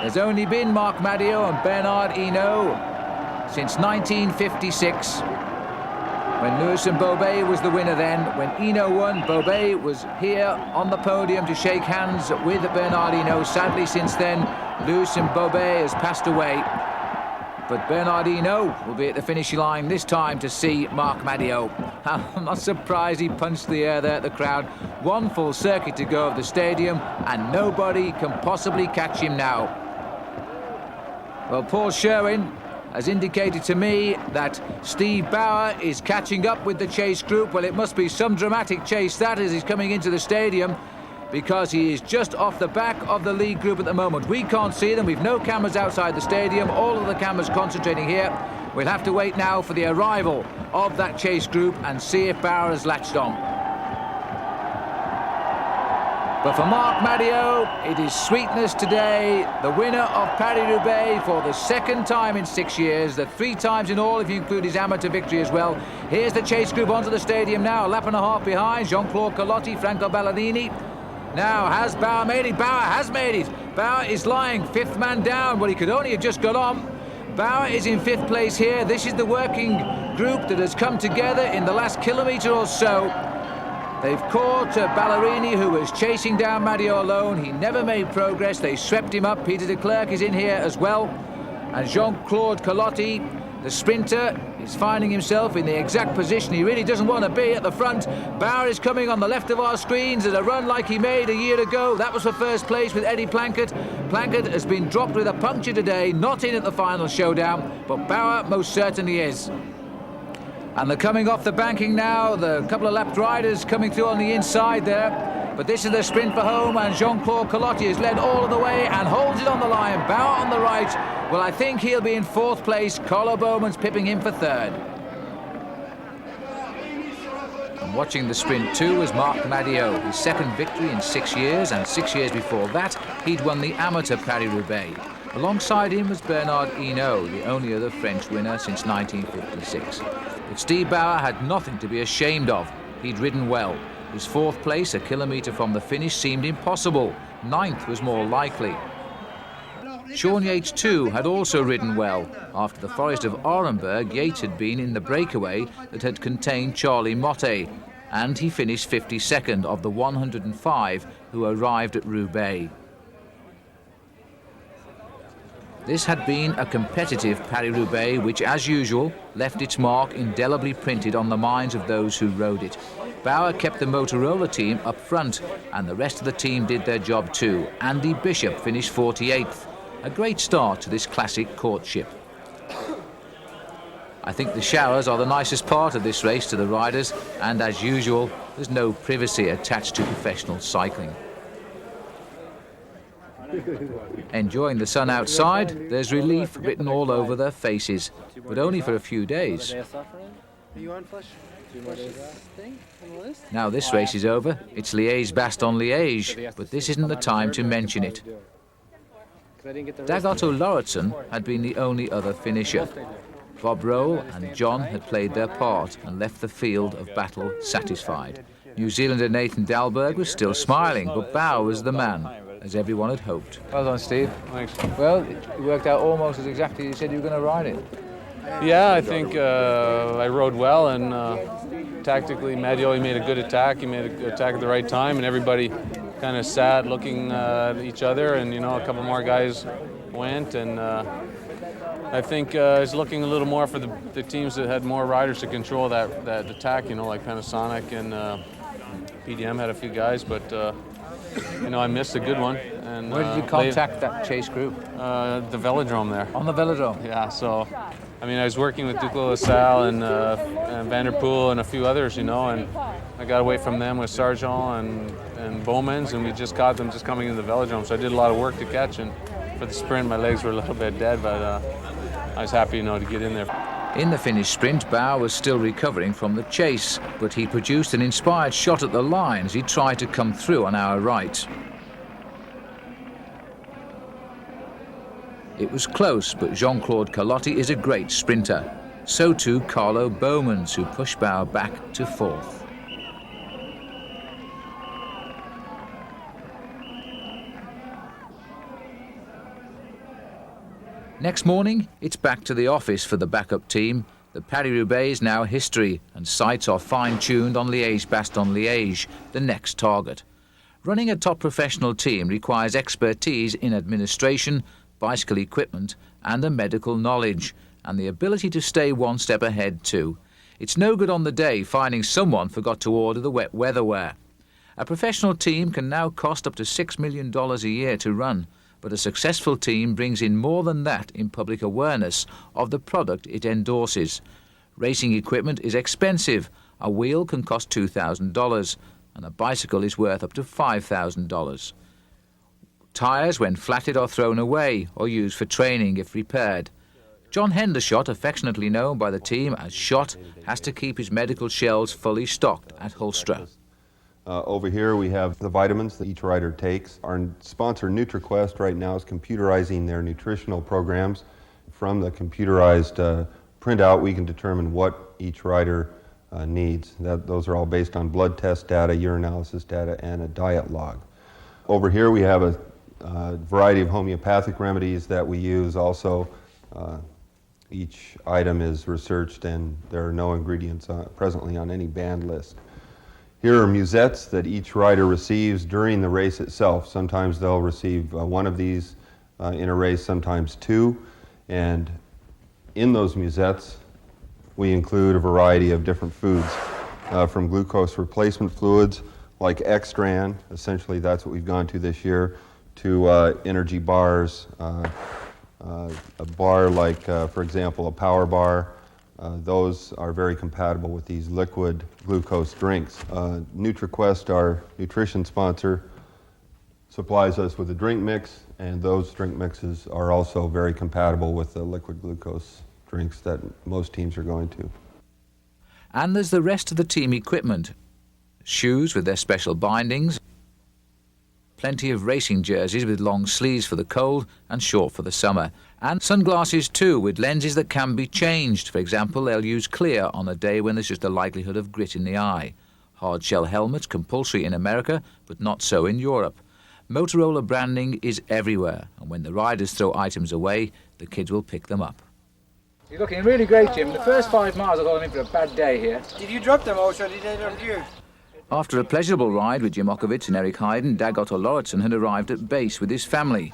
There's only been Marc Madiot and Bernard Hinault since 1956. When Lewis and Bobet was the winner then. When Hinault won, Bobet was here on the podium to shake hands with Bernard Hinault. Sadly, since then, Lewis and Bobet has passed away. But Bernard Hinault will be at the finish line this time to see Marc Madiot. I'm not surprised he punched the air there at the crowd. One full circuit to go of the stadium, and nobody can possibly catch him now. Well, Paul Sherwin has indicated to me that Steve Bauer is catching up with the chase group. Well, it must be some dramatic chase that as he's coming into the stadium, because he is just off the back of the lead group at the moment. We can't see them. We've no cameras outside the stadium. All of the cameras concentrating here. We'll have to wait now for the arrival of that chase group and see if Bauer has latched on. But for Marc Madio, it is sweetness today. The winner of Paris-Roubaix for the second time in 6 years, the 3 times in all if you include his amateur victory as well. Here's the chase group onto the stadium now, a lap and a half behind. Jean-Claude Carlotti, Franco Ballerini. Now, has Bauer made it? Bauer has made it. Bauer is lying, 5th man down. Well, he could only have just got on. Bauer is in 5th place here. This is the working group that has come together in the last kilometre or so. They've caught Ballerini, who was chasing down Madio alone. He never made progress. They swept him up. Peter de Klerk is in here as well. And Jean-Claude Carlotti, the sprinter, is finding himself in the exact position he really doesn't want to be at the front. Bauer is coming on the left of our screens at a run like he made a year ago. That was for first place with Eddie Plankett. Plankett has been dropped with a puncture today, not in at the final showdown, but Bauer most certainly is. And they're coming off the banking now, the couple of lapped riders coming through on the inside there. But this is the sprint for home, and Jean-Claude Carlotti is led all of the way and holds it on the line. Bauer on the right. Well, I think he'll be in 4th place. Carlo Bowman's pipping him for 3rd. And watching the sprint too was Marc Madio, his 2nd victory in 6 years, and 6 years before that, he'd won the amateur Paris-Roubaix. Alongside him was Bernard Hinault, the only other French winner since 1956. But Steve Bauer had nothing to be ashamed of. He'd ridden well. His 4th place, a kilometre from the finish, seemed impossible. 9th was more likely. Sean Yates too had also ridden well. After the Forest of Orenburg, Yates had been in the breakaway that had contained Charlie Motte, and he finished 52nd of the 105 who arrived at Roubaix. This had been a competitive Paris-Roubaix which, as usual, left its mark indelibly printed on the minds of those who rode it. Bauer kept the Motorola team up front, and the rest of the team did their job too. Andy Bishop finished 48th. A great start to this classic courtship. I think the showers are the nicest part of this race to the riders, and as usual, there's no privacy attached to professional cycling. Enjoying the sun outside, there's relief written all over their faces, but only for a few days. Now this race is over, it's Liège-Bastogne-Liège, but this isn't the time to mention it. Dag Otto Lauritsen had been the only other finisher. Bob Roll and John had played their part and left the field of battle satisfied. New Zealander Nathan Dahlberg was still smiling, but Bauer was the man, as everyone had hoped. Well done, Steve. Thanks. Well, it worked out almost as exactly as you said you were going to ride it. Yeah, I think I rode well, and tactically, Madio, he made a good attack. He made a good attack at the right time, and everybody kind of sat looking at each other, and, you know, a couple more guys went, and I think it's looking a little more for the teams that had more riders to control that attack, you know, like Panasonic and PDM had a few guys, but you know, I missed a good one. And where did you contact that chase group? The velodrome there. On the velodrome? Yeah, so, I mean, I was working with Duclos LaSalle and Van der Poel and a few others, you know, and I got away from them with Sargent and Bowman's, and we just caught them just coming into the velodrome. So I did a lot of work to catch, and for the sprint, my legs were a little bit dead, but I was happy, you know, to get in there. In the finished sprint, Bauer was still recovering from the chase, but he produced an inspired shot at the line as he tried to come through on our right. It was close, but Jean-Claude Carlotti is a great sprinter. So too Carlo Bowmans, who pushed Bauer back to 4th. Next morning, it's back to the office for the backup team. The Paris-Roubaix is now history, and sights are fine-tuned on Liège-Bastogne-Liège, the next target. Running a top professional team requires expertise in administration, bicycle equipment, and a medical knowledge, and the ability to stay one step ahead too. It's no good on the day finding someone forgot to order the wet weather wear. A professional team can now cost up to $6 million a year to run, but a successful team brings in more than that in public awareness of the product it endorses. Racing equipment is expensive. A wheel can cost $2,000, and a bicycle is worth up to $5,000. Tyres, when flatted, are thrown away or used for training if repaired. John Hendershot, affectionately known by the team as Shot, has to keep his medical shelves fully stocked at Hulstra. Over here we have the vitamins that each rider takes. Our sponsor NutriQuest right now is computerizing their nutritional programs. From the computerized printout we can determine what each rider needs. Those are all based on blood test data, urinalysis data, and a diet log. Over here we have a variety of homeopathic remedies that we use also. Each item is researched and there are no ingredients presently on any banned list. Here are musettes that each rider receives during the race itself. Sometimes they'll receive one of these in a race, sometimes two. And in those musettes, we include a variety of different foods, from glucose replacement fluids like Extran, essentially that's what we've gone to this year, to energy bars, a bar like, for example, a power bar. Those are very compatible with these liquid glucose drinks. NutriQuest, our nutrition sponsor, supplies us with a drink mix, and those drink mixes are also very compatible with the liquid glucose drinks that most teams are going to. And there's the rest of the team equipment. Shoes with their special bindings, plenty of racing jerseys with long sleeves for the cold and short for the summer, and sunglasses too with lenses that can be changed. For example, they'll use clear on a day when there's just a likelihood of grit in the eye. Hard shell helmets compulsory in America, but not so in Europe. Motorola branding is everywhere, and when the riders throw items away, the kids will pick them up. You're looking really great, Jim. The first 5 miles I got in for a bad day here. Did you drop them also? Did they drop you? After a pleasurable ride with Jim Okovits and Eric Hayden, Dag Otto Lauritsen had arrived at base with his family.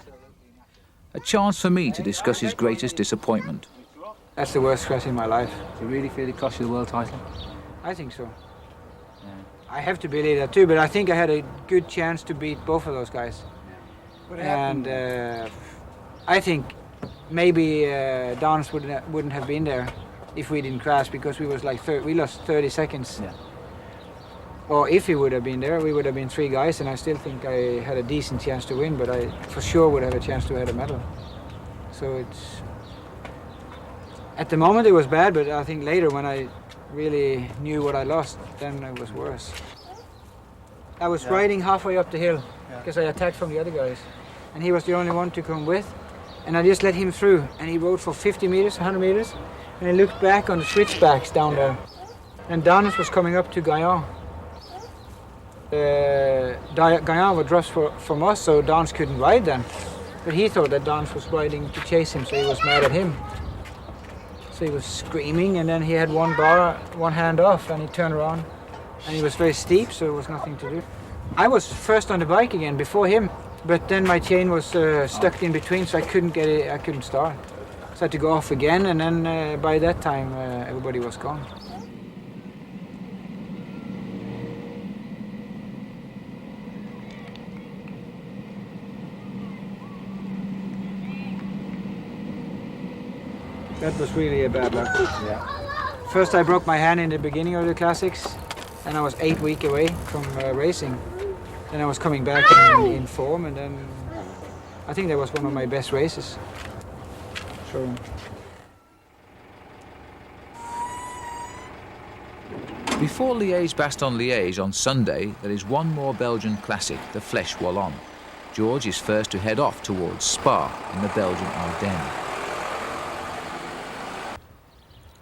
A chance for me to discuss his greatest disappointment. That's the worst crash in my life. Do you really feel it cost you the world title? I think so. Yeah. I have to believe that too, but I think I had a good chance to beat both of those guys. What happened? And I think maybe Dons wouldn't have been there if we didn't crash, because we was like we lost 30 seconds. Yeah. Or if he would have been there, we would have been 3 guys, and I still think I had a decent chance to win, but I for sure would have a chance to have a medal. So it's... At the moment it was bad, but I think later when I really knew what I lost, then it was worse. I was riding halfway up the hill, because I attacked from the other guys, and he was the only one to come with, and I just let him through, and he rode for 50 meters, 100 meters, and I looked back on the switchbacks down there, and Danis was coming up to Gaillard. Gaillard was dropped from us, so Dans couldn't ride then. But he thought that Dans was riding to chase him, so he was mad at him. So he was screaming, and then he had one hand off, and he turned around. And it was very steep, so there was nothing to do. I was first on the bike again before him, but then my chain was stuck in between, so I couldn't get it. I couldn't start. So I had to go off again, and then by that time everybody was gone. That was really a bad luck. Yeah. First I broke my hand in the beginning of the classics, and I was 8 weeks away from racing. Then I was coming back in form, and then I think that was one of my best races. So. Before Liège-Bastogne-Liège on Sunday, there is one more Belgian classic, the Flèche Wallonne. George is first to head off towards Spa in the Belgian Ardennes.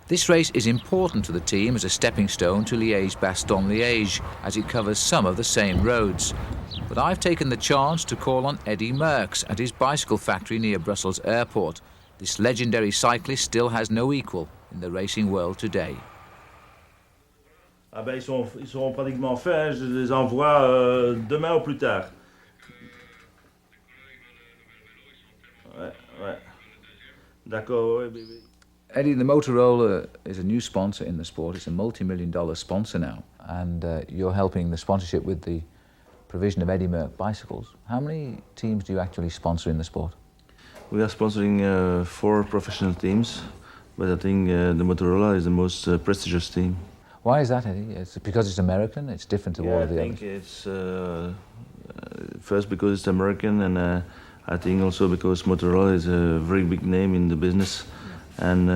This race is important to the team as a stepping stone to Liège-Bastogne-Liège, as it covers some of the same roads. But I've taken the chance to call on Eddy Merckx at his bicycle factory near Brussels Airport. This legendary cyclist still has no equal in the racing world today. Ah ben, ils sont pratiquement faits, je les envoie demain ou plus tard. Ouais. D'accord, ouais, bébé. Eddie, the Motorola is a new sponsor in the sport. It's a multi-million-dollar sponsor now, and you're helping the sponsorship with the provision of Eddy Merckx bicycles. How many teams do you actually sponsor in the sport? We are sponsoring 4 professional teams, but I think the Motorola is the most prestigious team. Why is that, Eddie? It's because it's American? It's different to all of the others? I think it's first because it's American, and I think also because Motorola is a very big name in the business. And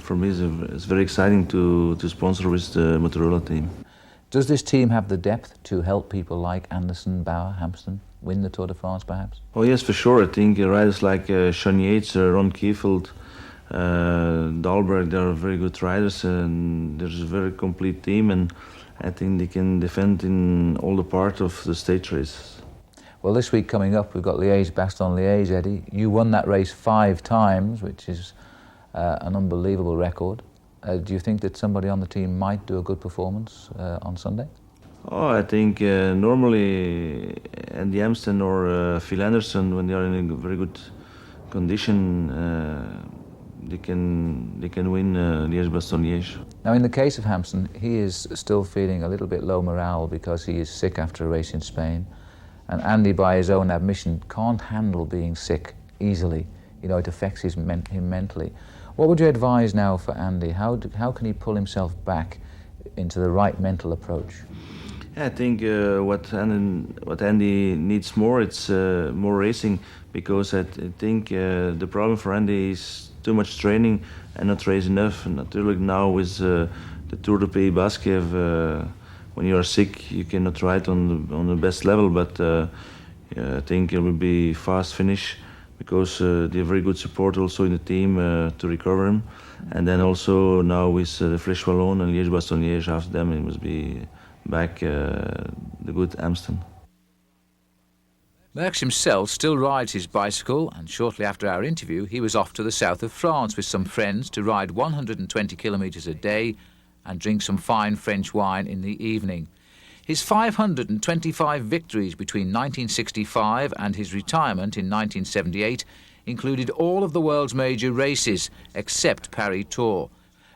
for me, it's very exciting to sponsor with the Motorola team. Does this team have the depth to help people like Anderson, Bauer, Hampsten win the Tour de France, perhaps? Oh yes, for sure. I think riders like Sean Yates, Ron Kiefeld, Dahlberg, they are very good riders, and there's a very complete team, and I think they can defend in all the parts of the stage races. Well, this week coming up, we've got Liège-Bastogne-Liège, Eddie. You won that race 5 times, which is an unbelievable record. Do you think that somebody on the team might do a good performance on Sunday? Oh, I think normally Andy Hampsten or Phil Anderson, when they are in a very good condition, they can win Liège-Bastogne-Liège. Now, in the case of Hampsten, he is still feeling a little bit low morale because he is sick after a race in Spain. And Andy, by his own admission, can't handle being sick easily. You know, it affects him mentally. What would you advise now for Andy? How can he pull himself back into the right mental approach? Yeah, I think what Andy needs more, it's more racing, because I think the problem for Andy is too much training and not race enough. And naturally now with the Tour de Pays Basque, when you are sick, you cannot ride on the best level, but I think it will be fast finish, because they have very good support also in the team to recover him. And then also now with the Flèche Wallonne and Liège-Bastogne-Liège after them, it must be back the good Amstel. Merckx himself still rides his bicycle, and shortly after our interview he was off to the south of France with some friends to ride 120 kilometres a day and drink some fine French wine in the evening. His 525 victories between 1965 and his retirement in 1978 included all of the world's major races, except Paris Tour.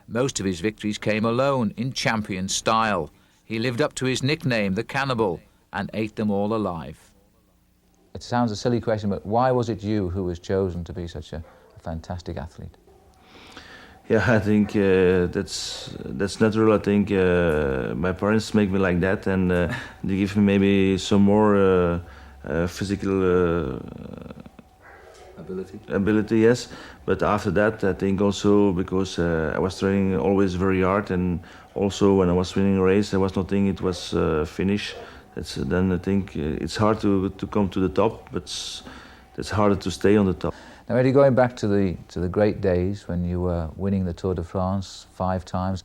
Most of his victories came alone, in champion style. He lived up to his nickname, the Cannibal, and ate them all alive. It sounds a silly question, but why was it you who was chosen to be such a fantastic athlete? Yeah, I think that's natural. I think my parents make me like that, and they give me maybe some more physical ability, yes. But after that, I think also because I was training always very hard, and also when I was winning a race, I was not thinking it was finished. Then I think it's hard to come to the top, but it's harder to stay on the top. Now, Eddie, going back to the great days when you were winning the Tour de France 5 times,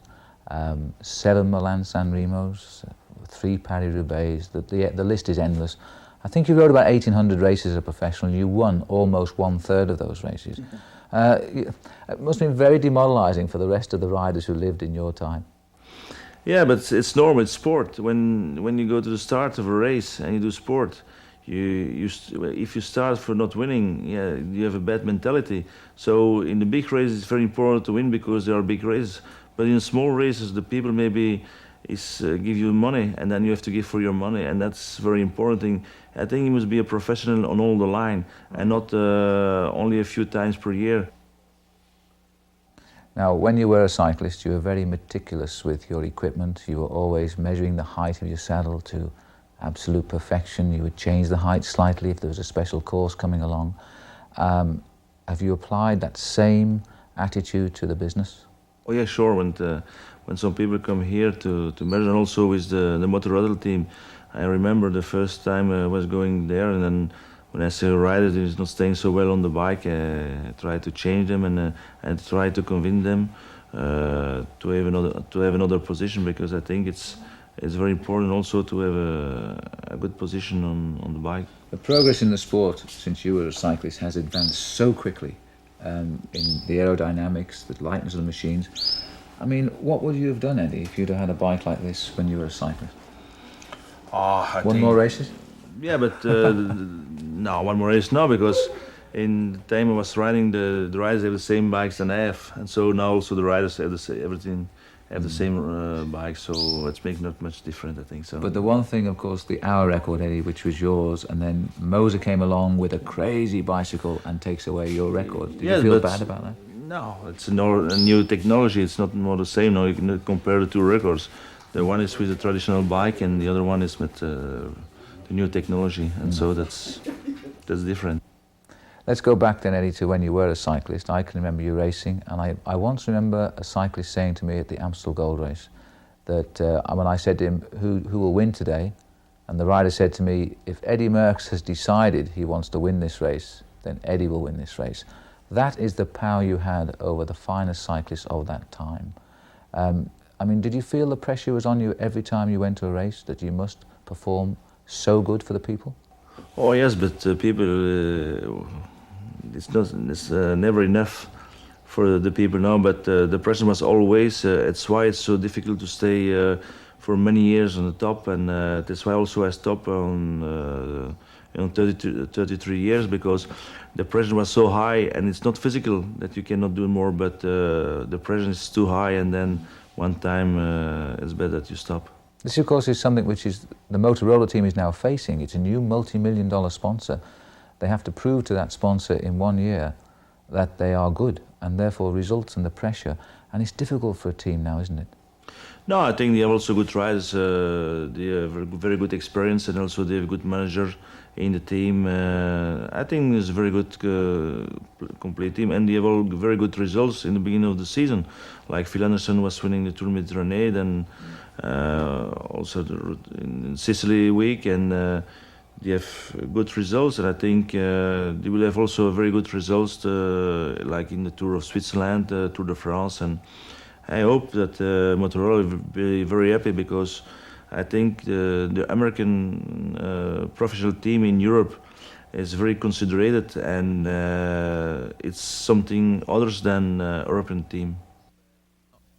7 Milan-San Remos, 3 Paris-Roubaix, the list is endless. I think you rode about 1,800 races as a professional. You won almost 1/3 of those races. It must have been very demoralising for the rest of the riders who lived in your time. Yeah, but it's normal. It's sport. When you go to the start of a race and you do sport, if you start for not winning, yeah, you have a bad mentality. So in the big races, it's very important to win because they are big races. But in small races, the people maybe give you money, and then you have to give for your money, and that's very important thing. I think you must be a professional on all the line, and not only a few times per year. Now, when you were a cyclist, you were very meticulous with your equipment. You were always measuring the height of your saddle to absolute perfection. You would change the height slightly if there was a special course coming along. Have you applied that same attitude to the business? Oh yeah, sure. When some people come here to measure, and also with the Motorola team, I remember the first time I was going there, and then when I see a rider that is not staying so well on the bike, I try to change them and try to convince them to have another position, because I think it's very important also to have a good position on the bike. The progress in the sport since you were a cyclist has advanced so quickly in the aerodynamics, the lightness of the machines. I mean, what would you have done, Eddie, if you'd have had a bike like this when you were a cyclist? One more races? Yeah, but no, one more race no, because in the time I was riding, the riders have the same bikes than I have, and so now also the riders have the same bike, so it's making not much different, I think so. But the one thing, of course, the hour record, Eddie, which was yours, and then Moser came along with a crazy bicycle and takes away your record. Did you feel bad about that? No, it's a new technology. It's not more the same. No, you can compare the 2 records. The one is with a traditional bike, and the other one is with the new technology, and so that's different. Let's go back then, Eddie, to when you were a cyclist. I can remember you racing, and I once remember a cyclist saying to me at the Amstel Gold Race that when I said to him, who will win today? And the rider said to me, if Eddie Merckx has decided he wants to win this race, then Eddie will win this race. That is the power you had over the finest cyclists of that time. I mean, did you feel the pressure was on you every time you went to a race, that you must perform so good for the people? Oh yes, but people, it's never enough for the people now, but the pressure was always, it's why it's so difficult to stay for many years on the top, and that's why also I stopped on 33 years, because the pressure was so high, and it's not physical that you cannot do more, but the pressure is too high, and then one time it's better that you stop. This, of course, is something which is the Motorola team is now facing. It's a new multi-million-dollar sponsor. They have to prove to that sponsor in 1 year that they are good, and therefore results in the pressure. And it's difficult for a team now, isn't it? No, I think they have also good riders. They have very good experience, and also they have a good manager in the team. I think it's a very good complete team, and they have all very good results in the beginning of the season. Like Phil Anderson was winning the Tour Mediterranean, and also in Sicily week, and they have good results. And I think they will have also very good results, like in the Tour of Switzerland, Tour de France, and I hope that Motorola will be very happy, because I think the American professional team in Europe is very considered, and it's something other than European team.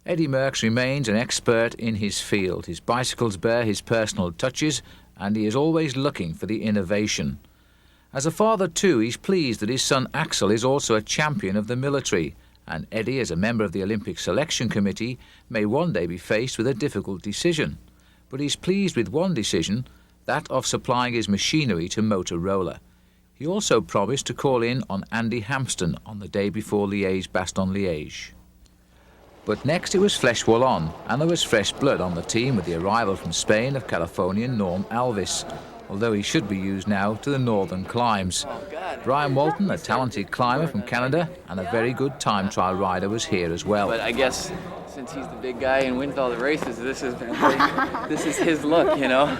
Eddie Merckx remains an expert in his field. His bicycles bear his personal touches, and he is always looking for the innovation. As a father too, he's pleased that his son Axel is also a champion of the military, and Eddie, as a member of the Olympic Selection Committee, may one day be faced with a difficult decision. But he's pleased with one decision, that of supplying his machinery to Motorola. He also promised to call in on Andy Hampsten on the day before Liège-Bastogne-Liège. But next it was flesh wool on, and there was fresh blood on the team with the arrival from Spain of Californian Norm Alvis, although he should be used now to the northern climbs. Brian Walton, a talented climber from Canada and a very good time trial rider, was here as well. But I guess since he's the big guy and wins all the races, this is his look, you know.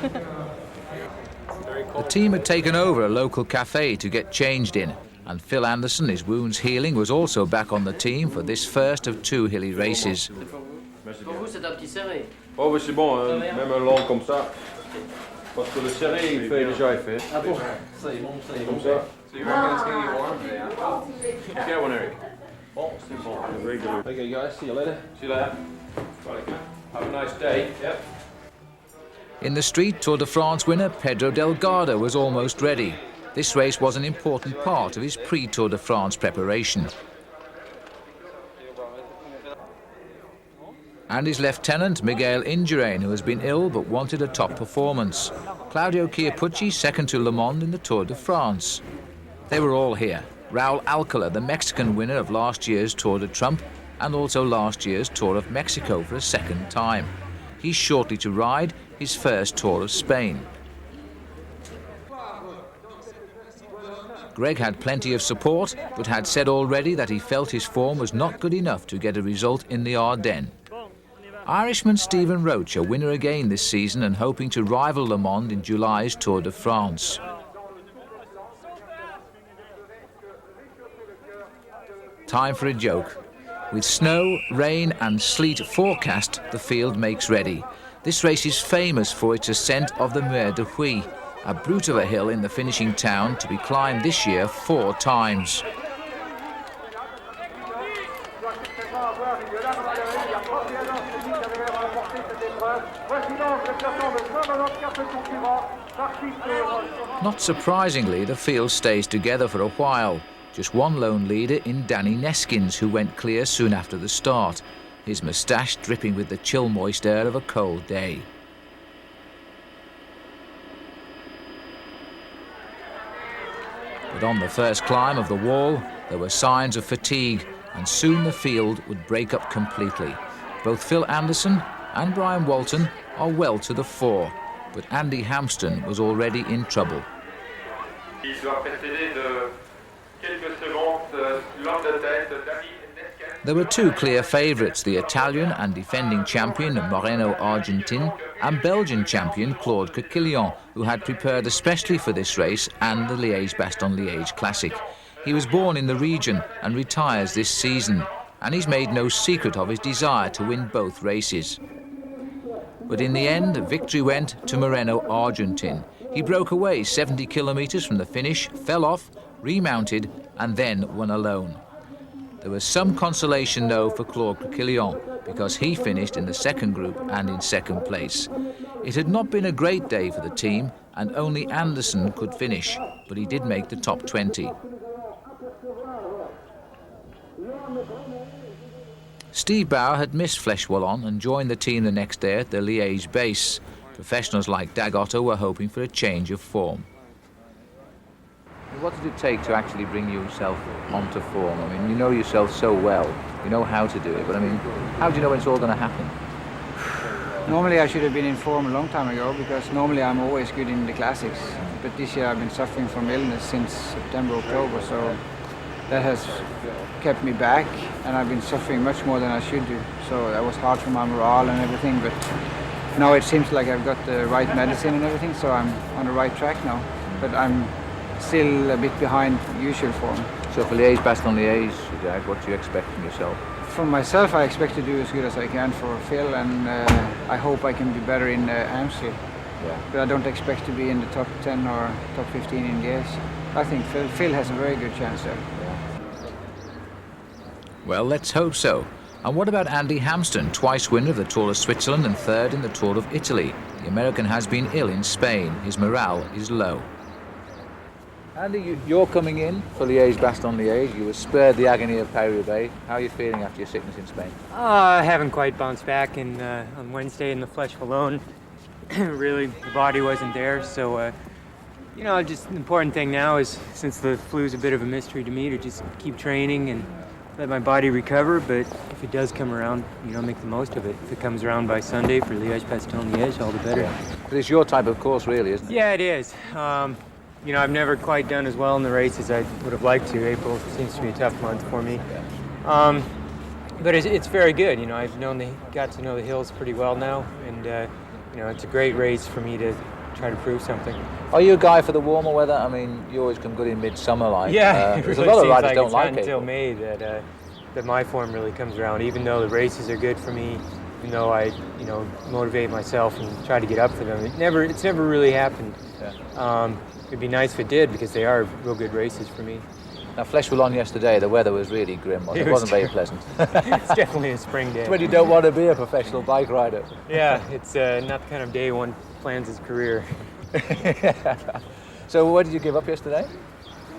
The team had taken over a local cafe to get changed in, and Phil Anderson, his wounds healing, was also back on the team for this first of 2 hilly races. Oh, c'est bon, même un long comme ça. Parce que le serré, il fait déjà effet. Ah bon? Comme ça. So you reckon it's going to get warm today, huh? Get one, Eric. Oh, c'est bon. Regular. Okay, guys, see you later. See you later. Have a nice day. Yep. In the street, Tour de France winner Pedro Delgado was almost ready. This race was an important part of his pre-Tour de France preparation. And his lieutenant, Miguel Indurain, who has been ill but wanted a top performance. Claudio Chiappucci, second to Le Mans in the Tour de France. They were all here. Raul Alcala, the Mexican winner of last year's Tour de Trump and also last year's Tour of Mexico for a second time. He's shortly to ride his first Tour of Spain. Greg had plenty of support, but had said already that he felt his form was not good enough to get a result in the Ardennes. Irishman Stephen Roach, a winner again this season and hoping to rival Le Mans in July's Tour de France. Time for a joke. With snow, rain and sleet forecast, the field makes ready. This race is famous for its ascent of the Mer de Huy, a brute of a hill in the finishing town to be climbed this year 4 times. Not surprisingly, the field stays together for a while. Just one lone leader in Danny Neskins, who went clear soon after the start, his moustache dripping with the chill moist air of a cold day. But on the first climb of the wall, there were signs of fatigue, and soon the field would break up completely. Both Phil Anderson and Brian Walton are well to the fore, but Andy Hampsten was already in trouble. Il doit précéder de quelques secondes l'homme de tête, Danny Neskins. There were two clear favourites, the Italian and defending champion Moreno Argentin and Belgian champion Claude Coquillon, who had prepared especially for this race and the Liège-Bastogne-Liège Classic. He was born in the region and retires this season, and he's made no secret of his desire to win both races. But in the end, victory went to Moreno Argentin. He broke away 70 kilometres from the finish, fell off, remounted and then won alone. There was some consolation though for Claude Coquillon, because he finished in the second group and in second place. It had not been a great day for the team and only Anderson could finish, but he did make the top 20. Steve Bauer had missed Flèche Wallonne and joined the team the next day at the Liège base. Professionals like Dag Otto were hoping for a change of form. What did it take to actually bring yourself onto form? I mean, you know yourself so well, you know how to do it, but I mean, how do you know when it's all going to happen? Normally I should have been in form a long time ago, because normally I'm always good in the classics. But this year I've been suffering from illness since September, October, so that has kept me back, and I've been suffering much more than I should do. So that was hard for my morale and everything, but now it seems like I've got the right medicine and everything, so I'm on the right track now. But I'm still a bit behind usual form. So for Liège-Bastogne-Liège, Dag, what do you expect from yourself? From myself, I expect to do as good as I can for Phil, and I hope I can be better in Amstel. Yeah. But I don't expect to be in the top 10 or top 15 in Liège. I think Phil has a very good chance there. Yeah. Well, let's hope so. And what about Andy Hampsten, twice winner of the Tour of Switzerland and third in the Tour of Italy? The American has been ill in Spain. His morale is low. Andy, you're coming in for Liège-Bastogne-Liège. You were spared the agony of Paris-Roubaix. How are you feeling after your sickness in Spain? I haven't quite bounced back on Wednesday in the Flèche Wallonne. Really, the body wasn't there, so you know, just the important thing now is, since the flu is a bit of a mystery to me, to just keep training and let my body recover. But if it does come around, you know, make the most of it. If it comes around by Sunday for Liège-Bastogne-Liège, all the better. Yeah. But it's your type of course, really, isn't it? Yeah, it is. You know, I've never quite done as well in the race as I would have liked to. April seems to be a tough month for me. But it's very good. You know, I've got to know the hills pretty well now, and you know, it's a great race for me to try to prove something. Are you a guy for the warmer weather? I mean, you always come good in midsummer, like. Yeah, it there's really a lot of seems riders like don't it's like not it. until May that my form really comes around. Even though the races are good for me, even though I, you know, motivate myself and try to get up for them, it's never really happened. Yeah. It'd be nice if it did, because they are real good races for me. Now, Flèche Wallonne yesterday, the weather was really grim. It wasn't very pleasant. It's definitely a spring day. It's when you don't want to be a professional bike rider. Yeah, it's not the kind of day one plans his career. So what did you give up yesterday?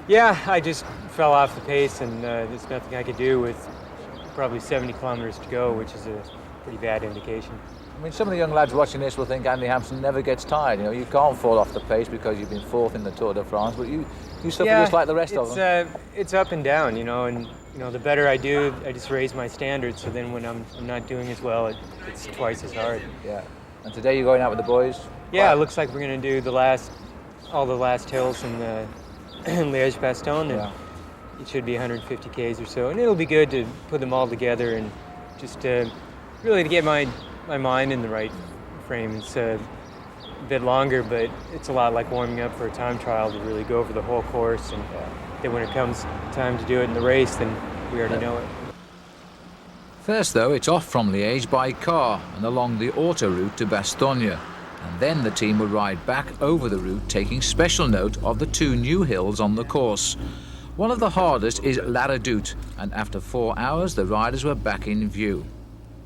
Yeah, I just fell off the pace, and there's nothing I could do with probably 70 kilometers to go, which is a pretty bad indication. I mean, some of the young lads watching this will think Andy Hampsten never gets tired. You know, you can't fall off the pace because you've been fourth in the Tour de France, but you suffer just like the rest of them. It's up and down, you know, and you know, the better I do, I just raise my standards. So then when I'm not doing as well, it's twice as hard. Yeah. And today you're going out with the boys? Yeah, it looks like we're going to do all the last hills in the Liège-Bastogne, and it should be 150 Ks or so, and it'll be good to put them all together and just really to get my mind in the right frame. It's a bit longer, but it's a lot like warming up for a time trial to really go over the whole course, and then when it comes time to do it in the race, then we already know it. First, though, it's off from Liège by car and along the autoroute to Bastogne. And then the team will ride back over the route, taking special note of the two new hills on the course. One of the hardest is La Redoute, and after 4 hours, the riders were back in view.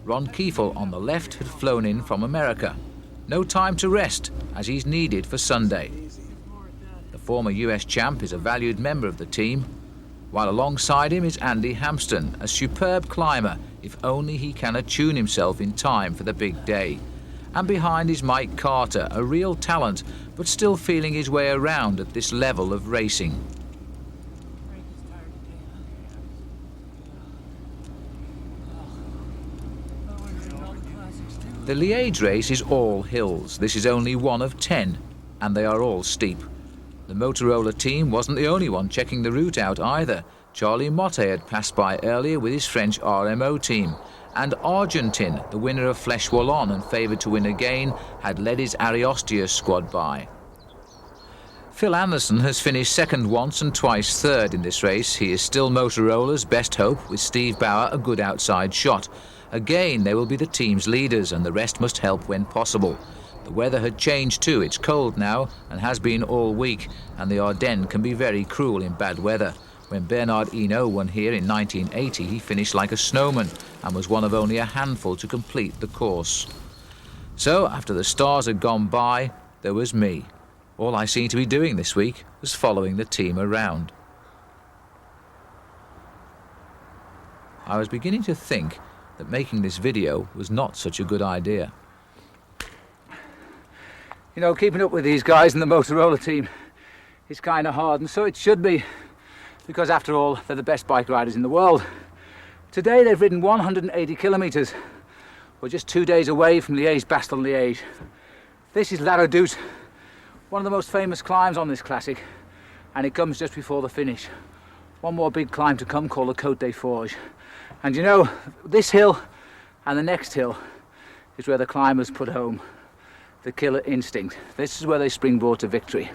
Ron Kiefel on the left had flown in from America. No time to rest, as he's needed for Sunday. The former US champ is a valued member of the team, while alongside him is Andy Hampsten, a superb climber, if only he can attune himself in time for the big day. And behind is Mike Carter, a real talent, but still feeling his way around at this level of racing. The Liège race is all hills. This is only one of 10, and they are all steep. The Motorola team wasn't the only one checking the route out either. Charlie Motte had passed by earlier with his French RMO team, and Argentin, the winner of Flèche Wallonne and favoured to win again, had led his Ariostius squad by. Phil Anderson has finished second once and twice third in this race. He is still Motorola's best hope, with Steve Bauer a good outside shot. Again, they will be the team's leaders, and the rest must help when possible. The weather had changed too. It's cold now and has been all week, and the Ardennes can be very cruel in bad weather. When Bernard Hinault won here in 1980, he finished like a snowman and was one of only a handful to complete the course. So, after the stars had gone by, there was me. All I seemed to be doing this week was following the team around. I was beginning to think that making this video was not such a good idea. You know, keeping up with these guys in the Motorola team is kind of hard, and so it should be, because after all, they're the best bike riders in the world. Today they've ridden 180 kilometres. We're just 2 days away from Liège-Bastogne-Liège. This is La Redoute, one of the most famous climbs on this classic, and it comes just before the finish. One more big climb to come called the Côte des Forges. And you know, this hill and the next hill is where the climbers put home the killer instinct. This is where they springboard to victory.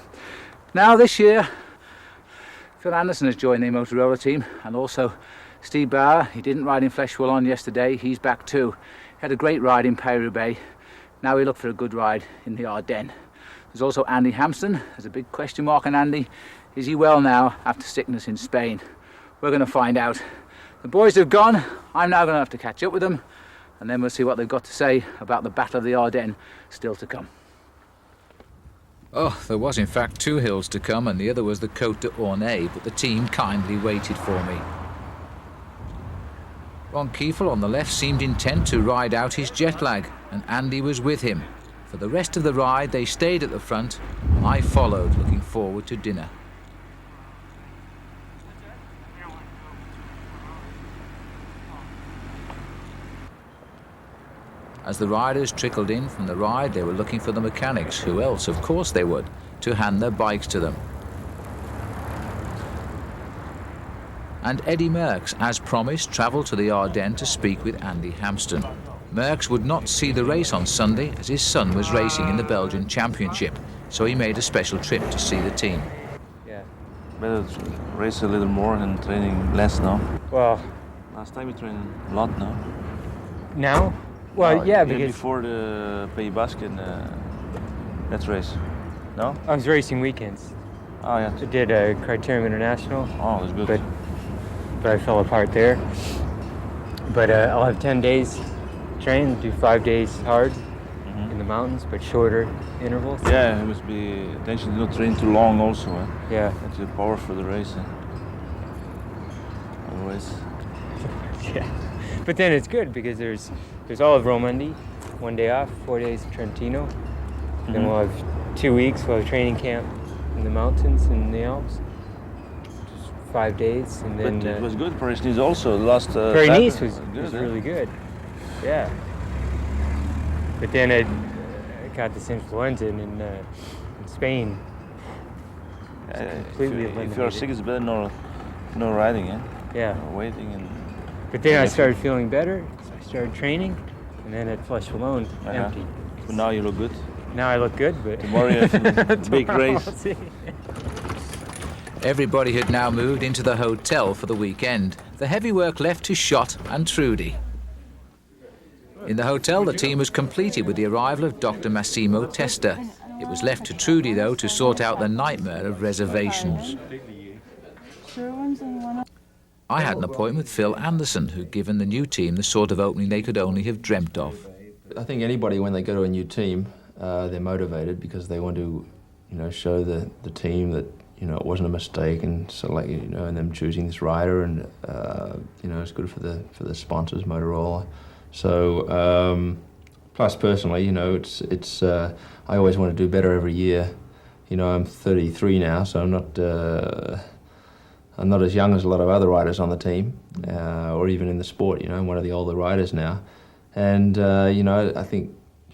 Now this year, Phil Anderson has joined the Motorola team, and also Steve Bauer. He didn't ride in Flèche Wallonne yesterday, he's back too. He had a great ride in Paris-Roubaix. Now we look for a good ride in the Ardennes. There's also Andy Hampsten. There's a big question mark on Andy. Is he well now after sickness in Spain? We're going to find out. The boys have gone. I'm now going to have to catch up with them, and then we'll see what they've got to say about the Battle of the Ardennes still to come. Oh, there was in fact 2 hills to come, and the other was the Côte d'Ornay, but the team kindly waited for me. Ron Kiefel on the left seemed intent to ride out his jet lag, and Andy was with him. For the rest of the ride they stayed at the front, and I followed, looking forward to dinner. As the riders trickled in from the ride, they were looking for the mechanics, who else, of course they would, to hand their bikes to them. And Eddie Merckx, as promised, travelled to the Ardennes to speak with Andy Hampsten. Merckx would not see the race on Sunday, as his son was racing in the Belgian Championship, so he made a special trip to see the team. Yeah. Better to race a little more and training less now. Well, last time we trained a lot now. Now? Well, yeah, because before the Pays Basque that race. No? I was racing weekends. Oh yeah. I did a Criterium International. Oh, that's good. But I fell apart there. But I'll have 10 days train, do 5 days hard in the mountains, but shorter intervals. Yeah, it must be attention to not train too long also. Yeah. That's the power for the race. Otherwise. Yeah. But then it's good because there's all of Romandy, 1 day off, 4 days of Trentino. Then we'll have 2 weeks, we'll have training camp in the mountains in the Alps. Just 5 days, and then... But it was good, Paris-Nice also, the last... Paris-Nice was really good, yeah. But then I got this influenza in Spain. Completely if you're sick, it's better no riding, eh? Yeah. No waiting and... But then I started feeling better, so I started training, and then at Flèche Wallonne, empty. But now you look good. Now I look good, but... Tomorrow you have a big race. Everybody had now moved into the hotel for the weekend. The heavy work left to Schott and Trudy. In the hotel, the team was completed with the arrival of Dr. Massimo Testa. It was left to Trudy, though, to sort out the nightmare of reservations. I had an appointment with Phil Anderson, who'd given the new team the sort of opening they could only have dreamt of. I think anybody, when they go to a new team, they're motivated because they want to, show the team that, it wasn't a mistake, and so and them choosing this rider, and it's good for the sponsors, Motorola. So plus personally, it's I always want to do better every year. I'm 33 now, so I'm not as young as a lot of other riders on the team, or even in the sport. I'm one of the older riders now, and I think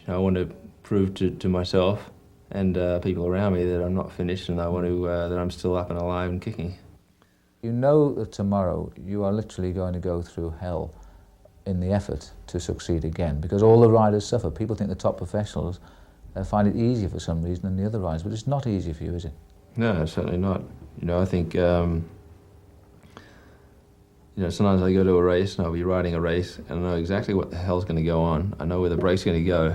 I want to prove to myself and people around me that I'm not finished, and I want to that I'm still up and alive and kicking. You know that tomorrow you are literally going to go through hell in the effort to succeed again, because all the riders suffer. People think the top professionals find it easier for some reason than the other riders, but it's not easy for you, is it? No, certainly not. You know, I think, you know, sometimes I go to a race and I'll be riding a race and I know exactly what the hell's going to go on. I know where the brake's going to go.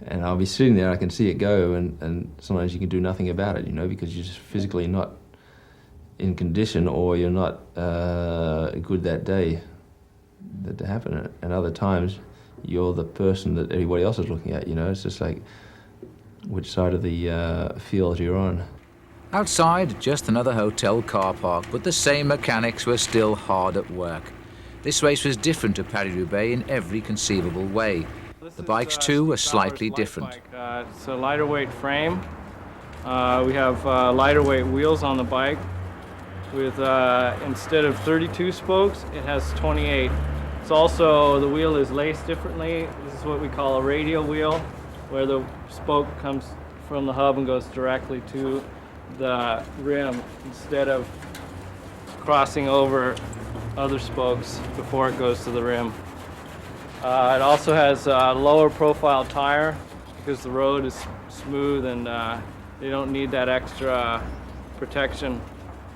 And I'll be sitting there, I can see it go, and sometimes you can do nothing about it, you know, because you're just physically not in condition, or you're not good that day that to happen. And other times, you're the person that everybody else is looking at, you know. It's just like which side of the field you're on. Outside, just another hotel car park, but the same mechanics were still hard at work. This race was different to Paris-Roubaix in every conceivable way. The bikes, too, were slightly different. It's a lighter weight frame. We have lighter weight wheels on the bike. With instead of 32 spokes, it has 28. It's also, the wheel is laced differently. This is what we call a radial wheel, where the spoke comes from the hub and goes directly to the rim instead of crossing over other spokes before it goes to the rim. It also has a lower profile tire because the road is smooth and they don't need that extra protection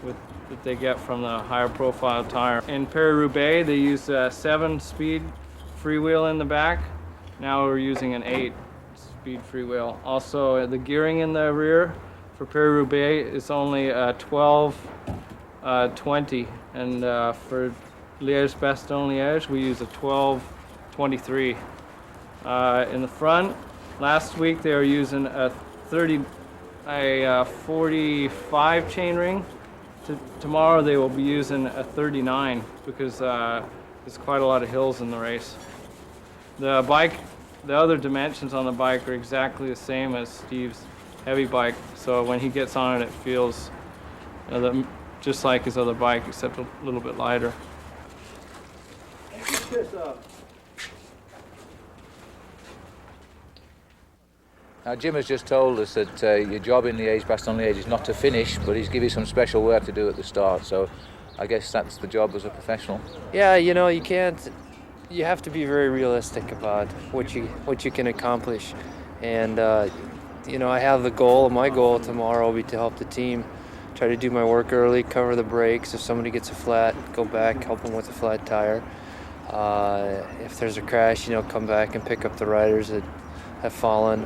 that they get from the higher profile tire. In Paris-Roubaix, they use a 7-speed freewheel in the back. Now we're using an 8-speed freewheel. Also, the gearing in the rear for Paris-Roubaix is only 12-20, and for Liège-Bastogne-Liège, we use a 12-23. In the front, last week they were using a 45 chainring. Tomorrow they will be using a 39 because there's quite a lot of hills in the race. The bike, the other dimensions on the bike are exactly the same as Steve's heavy bike, so when he gets on it, it feels just like his other bike, except a little bit lighter. Now, Jim has just told us that your job in Liège-Bastogne-Liège is not to finish, but he's given you some special work to do at the start, so I guess that's the job as a professional. Yeah, you know, you have to be very realistic about what you can accomplish. And, you know, I have the goal, my goal tomorrow will be to help the team, try to do my work early, cover the brakes. If somebody gets a flat, go back, help them with a flat tire. If there's a crash, you know, come back and pick up the riders that have fallen.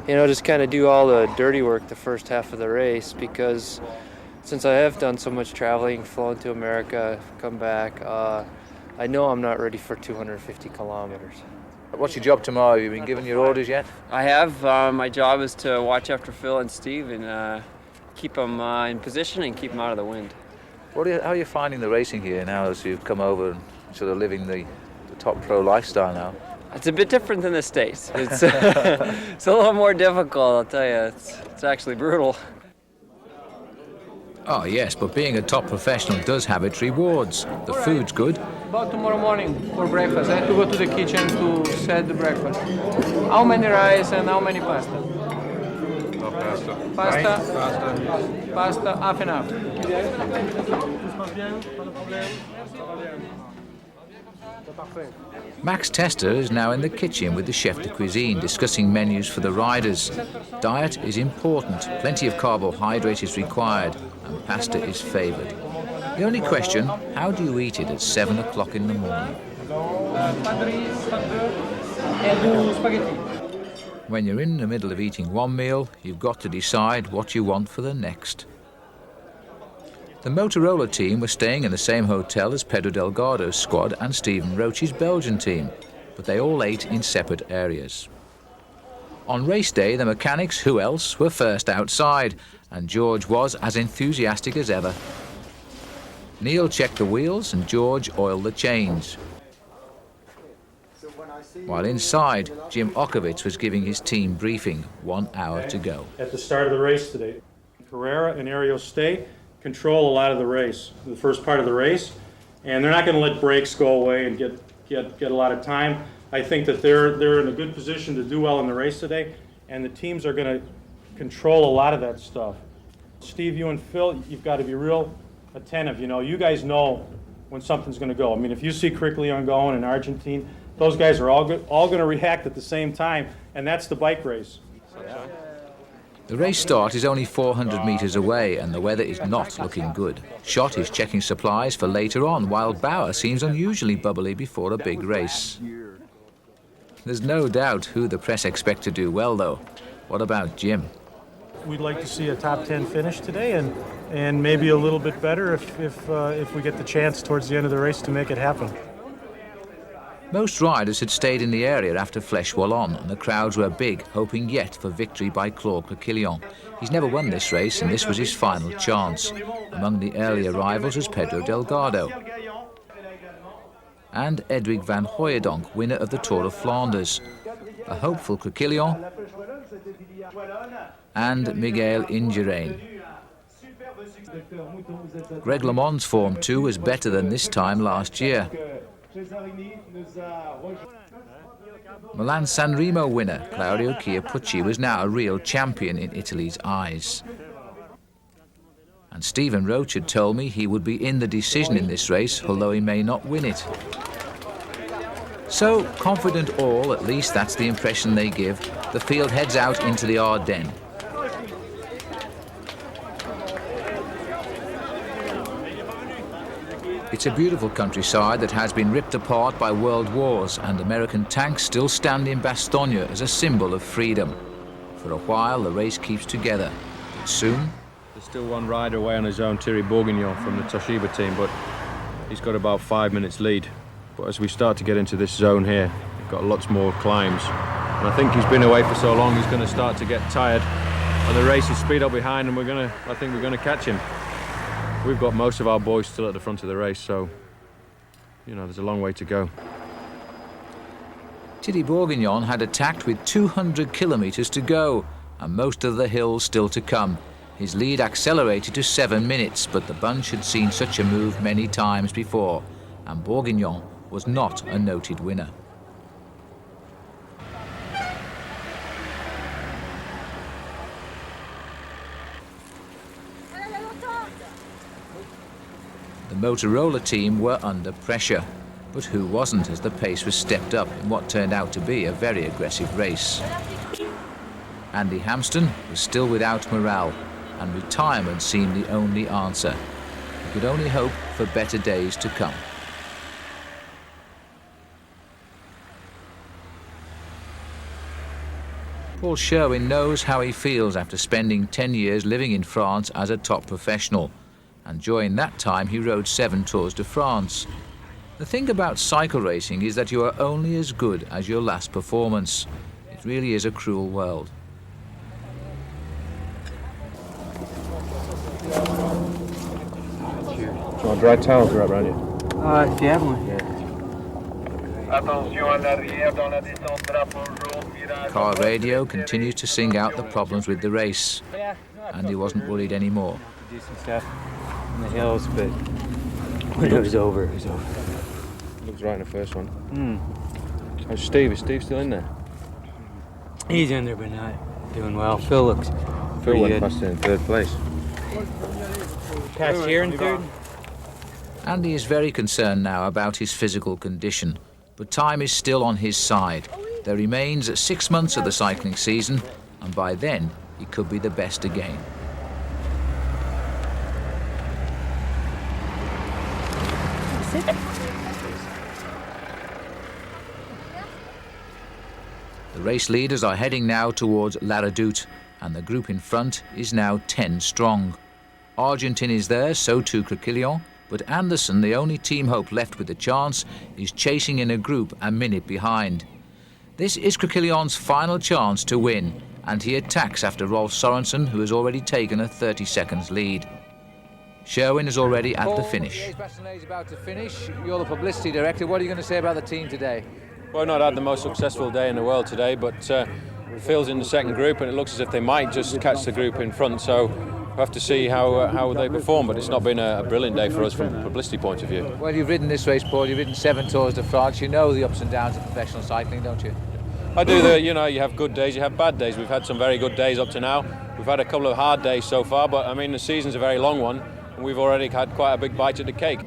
You know, just kind of do all the dirty work the first half of the race, because since I have done so much traveling, flown to America, come back, I know I'm not ready for 250 kilometers. What's your job tomorrow? Have you been given your orders yet? I have. My job is to watch after Phil and Steve and keep them in position and keep them out of the wind. How are you finding the racing here now as you've come over and sort of living the top pro lifestyle now? It's a bit different than the States. It's it's a little more difficult, I'll tell you. It's actually brutal. Oh yes, but being a top professional does have its rewards. The food's good. About tomorrow morning for breakfast, I have to go to the kitchen to set the breakfast. How many rice and how many pasta? No, pasta. Pasta? Pasta, half and half. Max Tester is now in the kitchen with the chef de cuisine discussing menus for the riders. Diet is important, plenty of carbohydrate is required, and pasta is favoured. The only question, how do you eat it at 7 o'clock in the morning? When you're in the middle of eating one meal, you've got to decide what you want for the next. The Motorola team were staying in the same hotel as Pedro Delgado's squad and Stephen Roach's Belgian team, but they all ate in separate areas. On race day, the mechanics, who else, were first outside, and George was as enthusiastic as ever. Neil checked the wheels and George oiled the chains. While inside, Jim Okovitz was giving his team briefing, 1 hour to go. At the start of the race today, Carrera and Ario State control a lot of the race, the first part of the race, and they're not going to let brakes go away and get a lot of time. I think that they're in a good position to do well in the race today, and the teams are going to control a lot of that stuff. Steve, you and Phil, you've got to be real attentive. You know, you guys know when something's going to go. I mean, if you see Crickleon going and Argentine, those guys are all going to react at the same time, and that's the bike race. The race start is only 400 metres away and the weather is not looking good. Schott is checking supplies for later on, while Bauer seems unusually bubbly before a big race. There's no doubt who the press expect to do well, though. What about Jim? We'd like to see a top 10 finish today, and maybe a little bit better if we get the chance towards the end of the race to make it happen. Most riders had stayed in the area after Flèche Wallonne, and the crowds were big, hoping yet for victory by Claude Criquelion. He's never won this race, and this was his final chance. Among the early arrivals was Pedro Delgado and Edwig van Hooijdonk, winner of the Tour of Flanders, a hopeful Criquelion, and Miguel Indurain. Greg LeMond's form too was better than this time last year. Milan San Remo winner Claudio Chiappucci was now a real champion in Italy's eyes. And Stephen Roach had told me he would be in the decision in this race, although he may not win it. So, confident all, at least that's the impression they give, the field heads out into the Ardennes. It's a beautiful countryside that has been ripped apart by world wars, and American tanks still stand in Bastogne as a symbol of freedom. For a while, the race keeps together, but soon... There's still one rider away on his own, Thierry Bourguignon from the Toshiba team, but he's got about 5 minutes lead. But as we start to get into this zone here, we've got lots more climbs. And I think he's been away for so long, he's going to start to get tired. And the race is speed up behind, and I think we're going to catch him. We've got most of our boys still at the front of the race, so, you know, there's a long way to go. Thierry Bourguignon had attacked with 200 kilometres to go, and most of the hills still to come. His lead accelerated to 7 minutes, but the bunch had seen such a move many times before, and Bourguignon was not a noted winner. The Motorola team were under pressure, but who wasn't as the pace was stepped up in what turned out to be a very aggressive race. Andy Hampston was still without morale, and retirement seemed the only answer. He could only hope for better days to come. Paul Sherwin knows how he feels after spending 10 years living in France as a top professional. And during that time he rode 7 Tours de France. The thing about cycle racing is that you are only as good as your last performance. It really is a cruel world. Do you want dry towels wrapped around you? If you have one. Car radio continues to sing out the problems with the race. And he wasn't worried anymore. Do some stuff in the hills, but when it was over, it was over. Looks right in the first one. How's Steve? Is Steve still in there? He's in there, but not doing well. Phil looks Phil went good. past in 3rd place. Past here in 3rd? Andy is very concerned now about his physical condition, but time is still on his side. There remains 6 months of the cycling season, and by then he could be the best again. The race leaders are heading now towards La Redoute, and the group in front is now 10 strong. Argentin is there, so too Criquelion, but Anderson, the only team hope left with a chance, is chasing in a group a minute behind. This is Criquelion's final chance to win, and he attacks after Rolf Sorensen, who has already taken a 30 seconds lead. Sherwin is already at the finish. The Bastogne is about to finish. You're the publicity director. What are you going to say about the team today? Well, not had the most successful day in the world today, but Phil's in the second group, and it looks as if they might just catch the group in front. So we'll have to see how they perform. But it's not been a brilliant day for us from a publicity point of view. Well, you've ridden this race, Paul. You've ridden 7 Tours de France. You know the ups and downs of professional cycling, don't you? I do. You know, you have good days, you have bad days. We've had some very good days up to now. We've had a couple of hard days so far, but I mean, the season's a very long one. we've already had quite a big bite of the cake.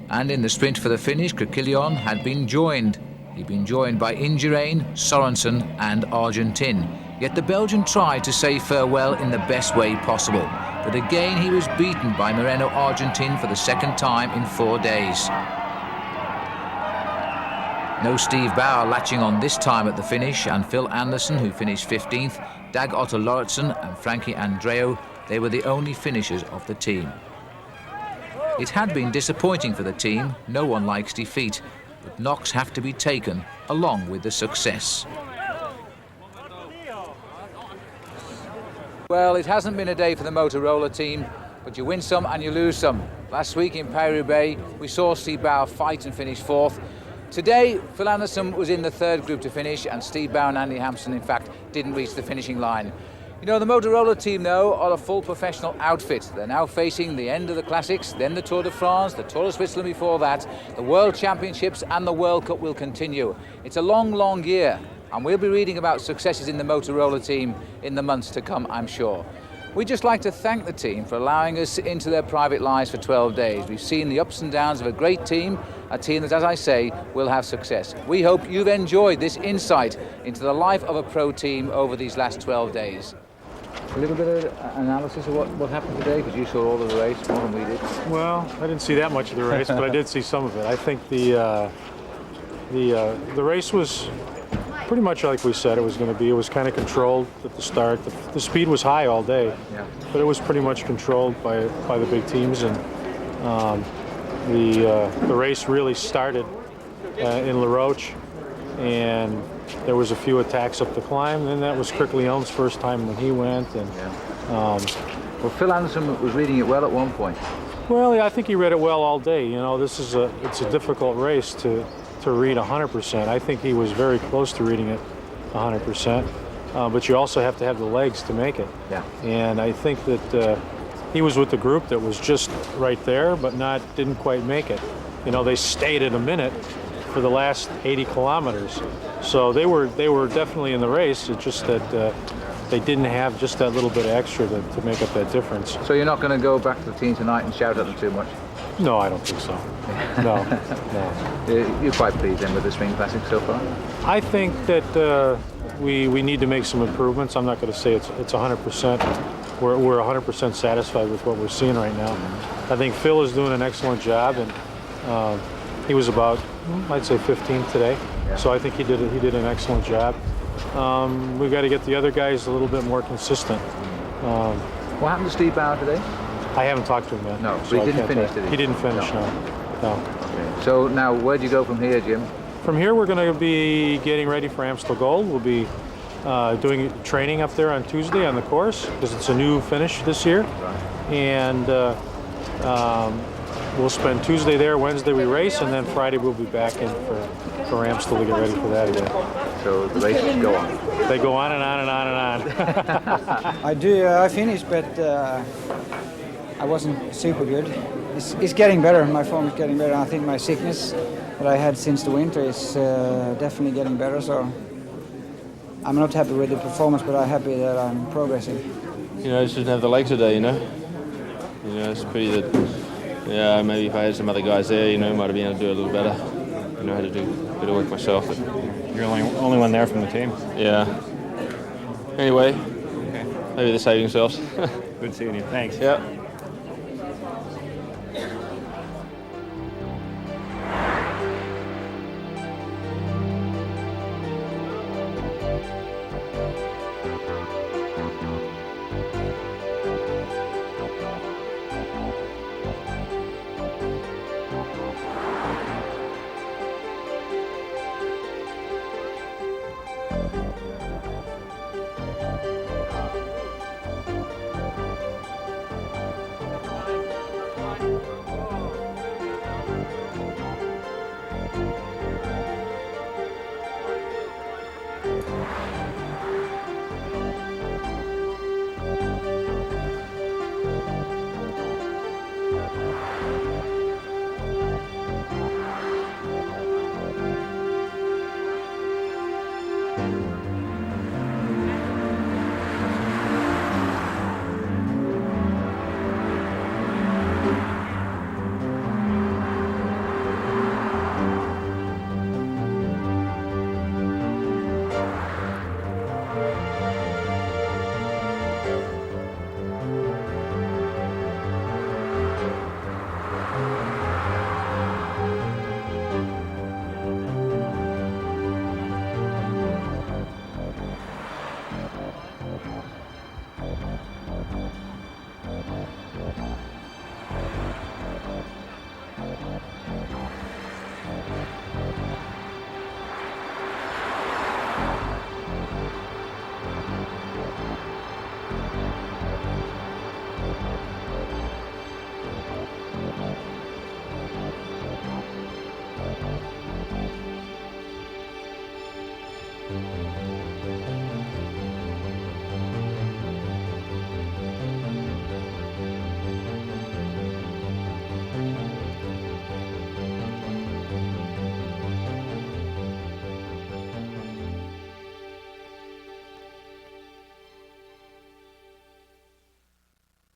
And in the sprint for the finish, Krakilian had been joined. He'd been joined by Indurain, Sorensen and Argentin. Yet the Belgian tried to say farewell in the best way possible. But again he was beaten by Moreno Argentin for the second time in 4 days. No Steve Bauer latching on this time at the finish, and Phil Anderson, who finished 15th, Dag Otto Lauritsen and Frankie Andreu, they were the only finishers of the team. It had been disappointing for the team. No one likes defeat, but knocks have to be taken along with the success. Well, it hasn't been a day for the Motorola team, but you win some and you lose some. Last week in Paris-Roubaix, we saw Steve Bauer fight and finish 4th. Today, Phil Anderson was in the 3rd group to finish, and Steve Bauer and Andy Hampson, in fact, didn't reach the finishing line. You know, the Motorola team, though, are a full professional outfit. They're now facing the end of the Classics, then the Tour de France, the Tour of Switzerland before that, the World Championships and the World Cup will continue. It's a long, long year, and we'll be reading about successes in the Motorola team in the months to come, I'm sure. We'd just like to thank the team for allowing us into their private lives for 12 days. We've seen the ups and downs of a great team, a team that, as I say, will have success. We hope you've enjoyed this insight into the life of a pro team over these last 12 days. A little bit of analysis of what happened today, because you saw all of the race, more than we did. Well, I didn't see that much of the race, but I did see some of it. I think the race was pretty much like we said it was going to be. It was kind of controlled at the start. The speed was high all day, but it was pretty much controlled by the big teams. And the race really started in La Roche, and there was a few attacks up the climb. And that was Krakilian's first time when he went. And well, Phil Anderson was reading it well at one point. Well, yeah, I think he read it well all day. You know, it's a difficult race to read 100%. I think he was very close to reading it 100%, but you also have to have the legs to make it. Yeah. And I think that he was with the group that was just right there, but didn't quite make it. You know, they stayed at a minute for the last 80 kilometers, so they were definitely in the race. It's just that they didn't have just that little bit of extra to make up that difference. So you're not going to go back to the team tonight and shout at them too much? No, I don't think so. No. You're quite pleased then with the Spring Classic so far? I think that we need to make some improvements. I'm not going to say it's 100%. We're 100% satisfied with what we're seeing right now. I think Phil is doing an excellent job, and he was about, I'd say, 15th today. Yeah. So I think he did an excellent job. We've got to get the other guys a little bit more consistent. What happened to Steve Bauer today? I haven't talked to him yet. No, so he didn't finish, did he? He didn't finish, no. Okay. So now, where do you go from here, Jim? From here, we're going to be getting ready for Amstel Gold. We'll be doing training up there on Tuesday on the course, because it's a new finish this year. Right. And we'll spend Tuesday there, Wednesday we race, and then Friday we'll be back in for Amstel to get ready for that again. So the races go on? They go on and on and on and on. I finished, but I wasn't super good. It's getting better. My form is getting better. I think my sickness that I had since the winter is definitely getting better. So I'm not happy with the performance, but I'm happy that I'm progressing. You know, I just didn't have the legs today. You know, it's pretty that. Yeah, maybe if I had some other guys there, you know, might have been able to do it a little better. You know, I had to do a bit of work myself. But you're the only one there from the team. Yeah. Anyway, maybe they're saving themselves. Good seeing you. Thanks. Yeah.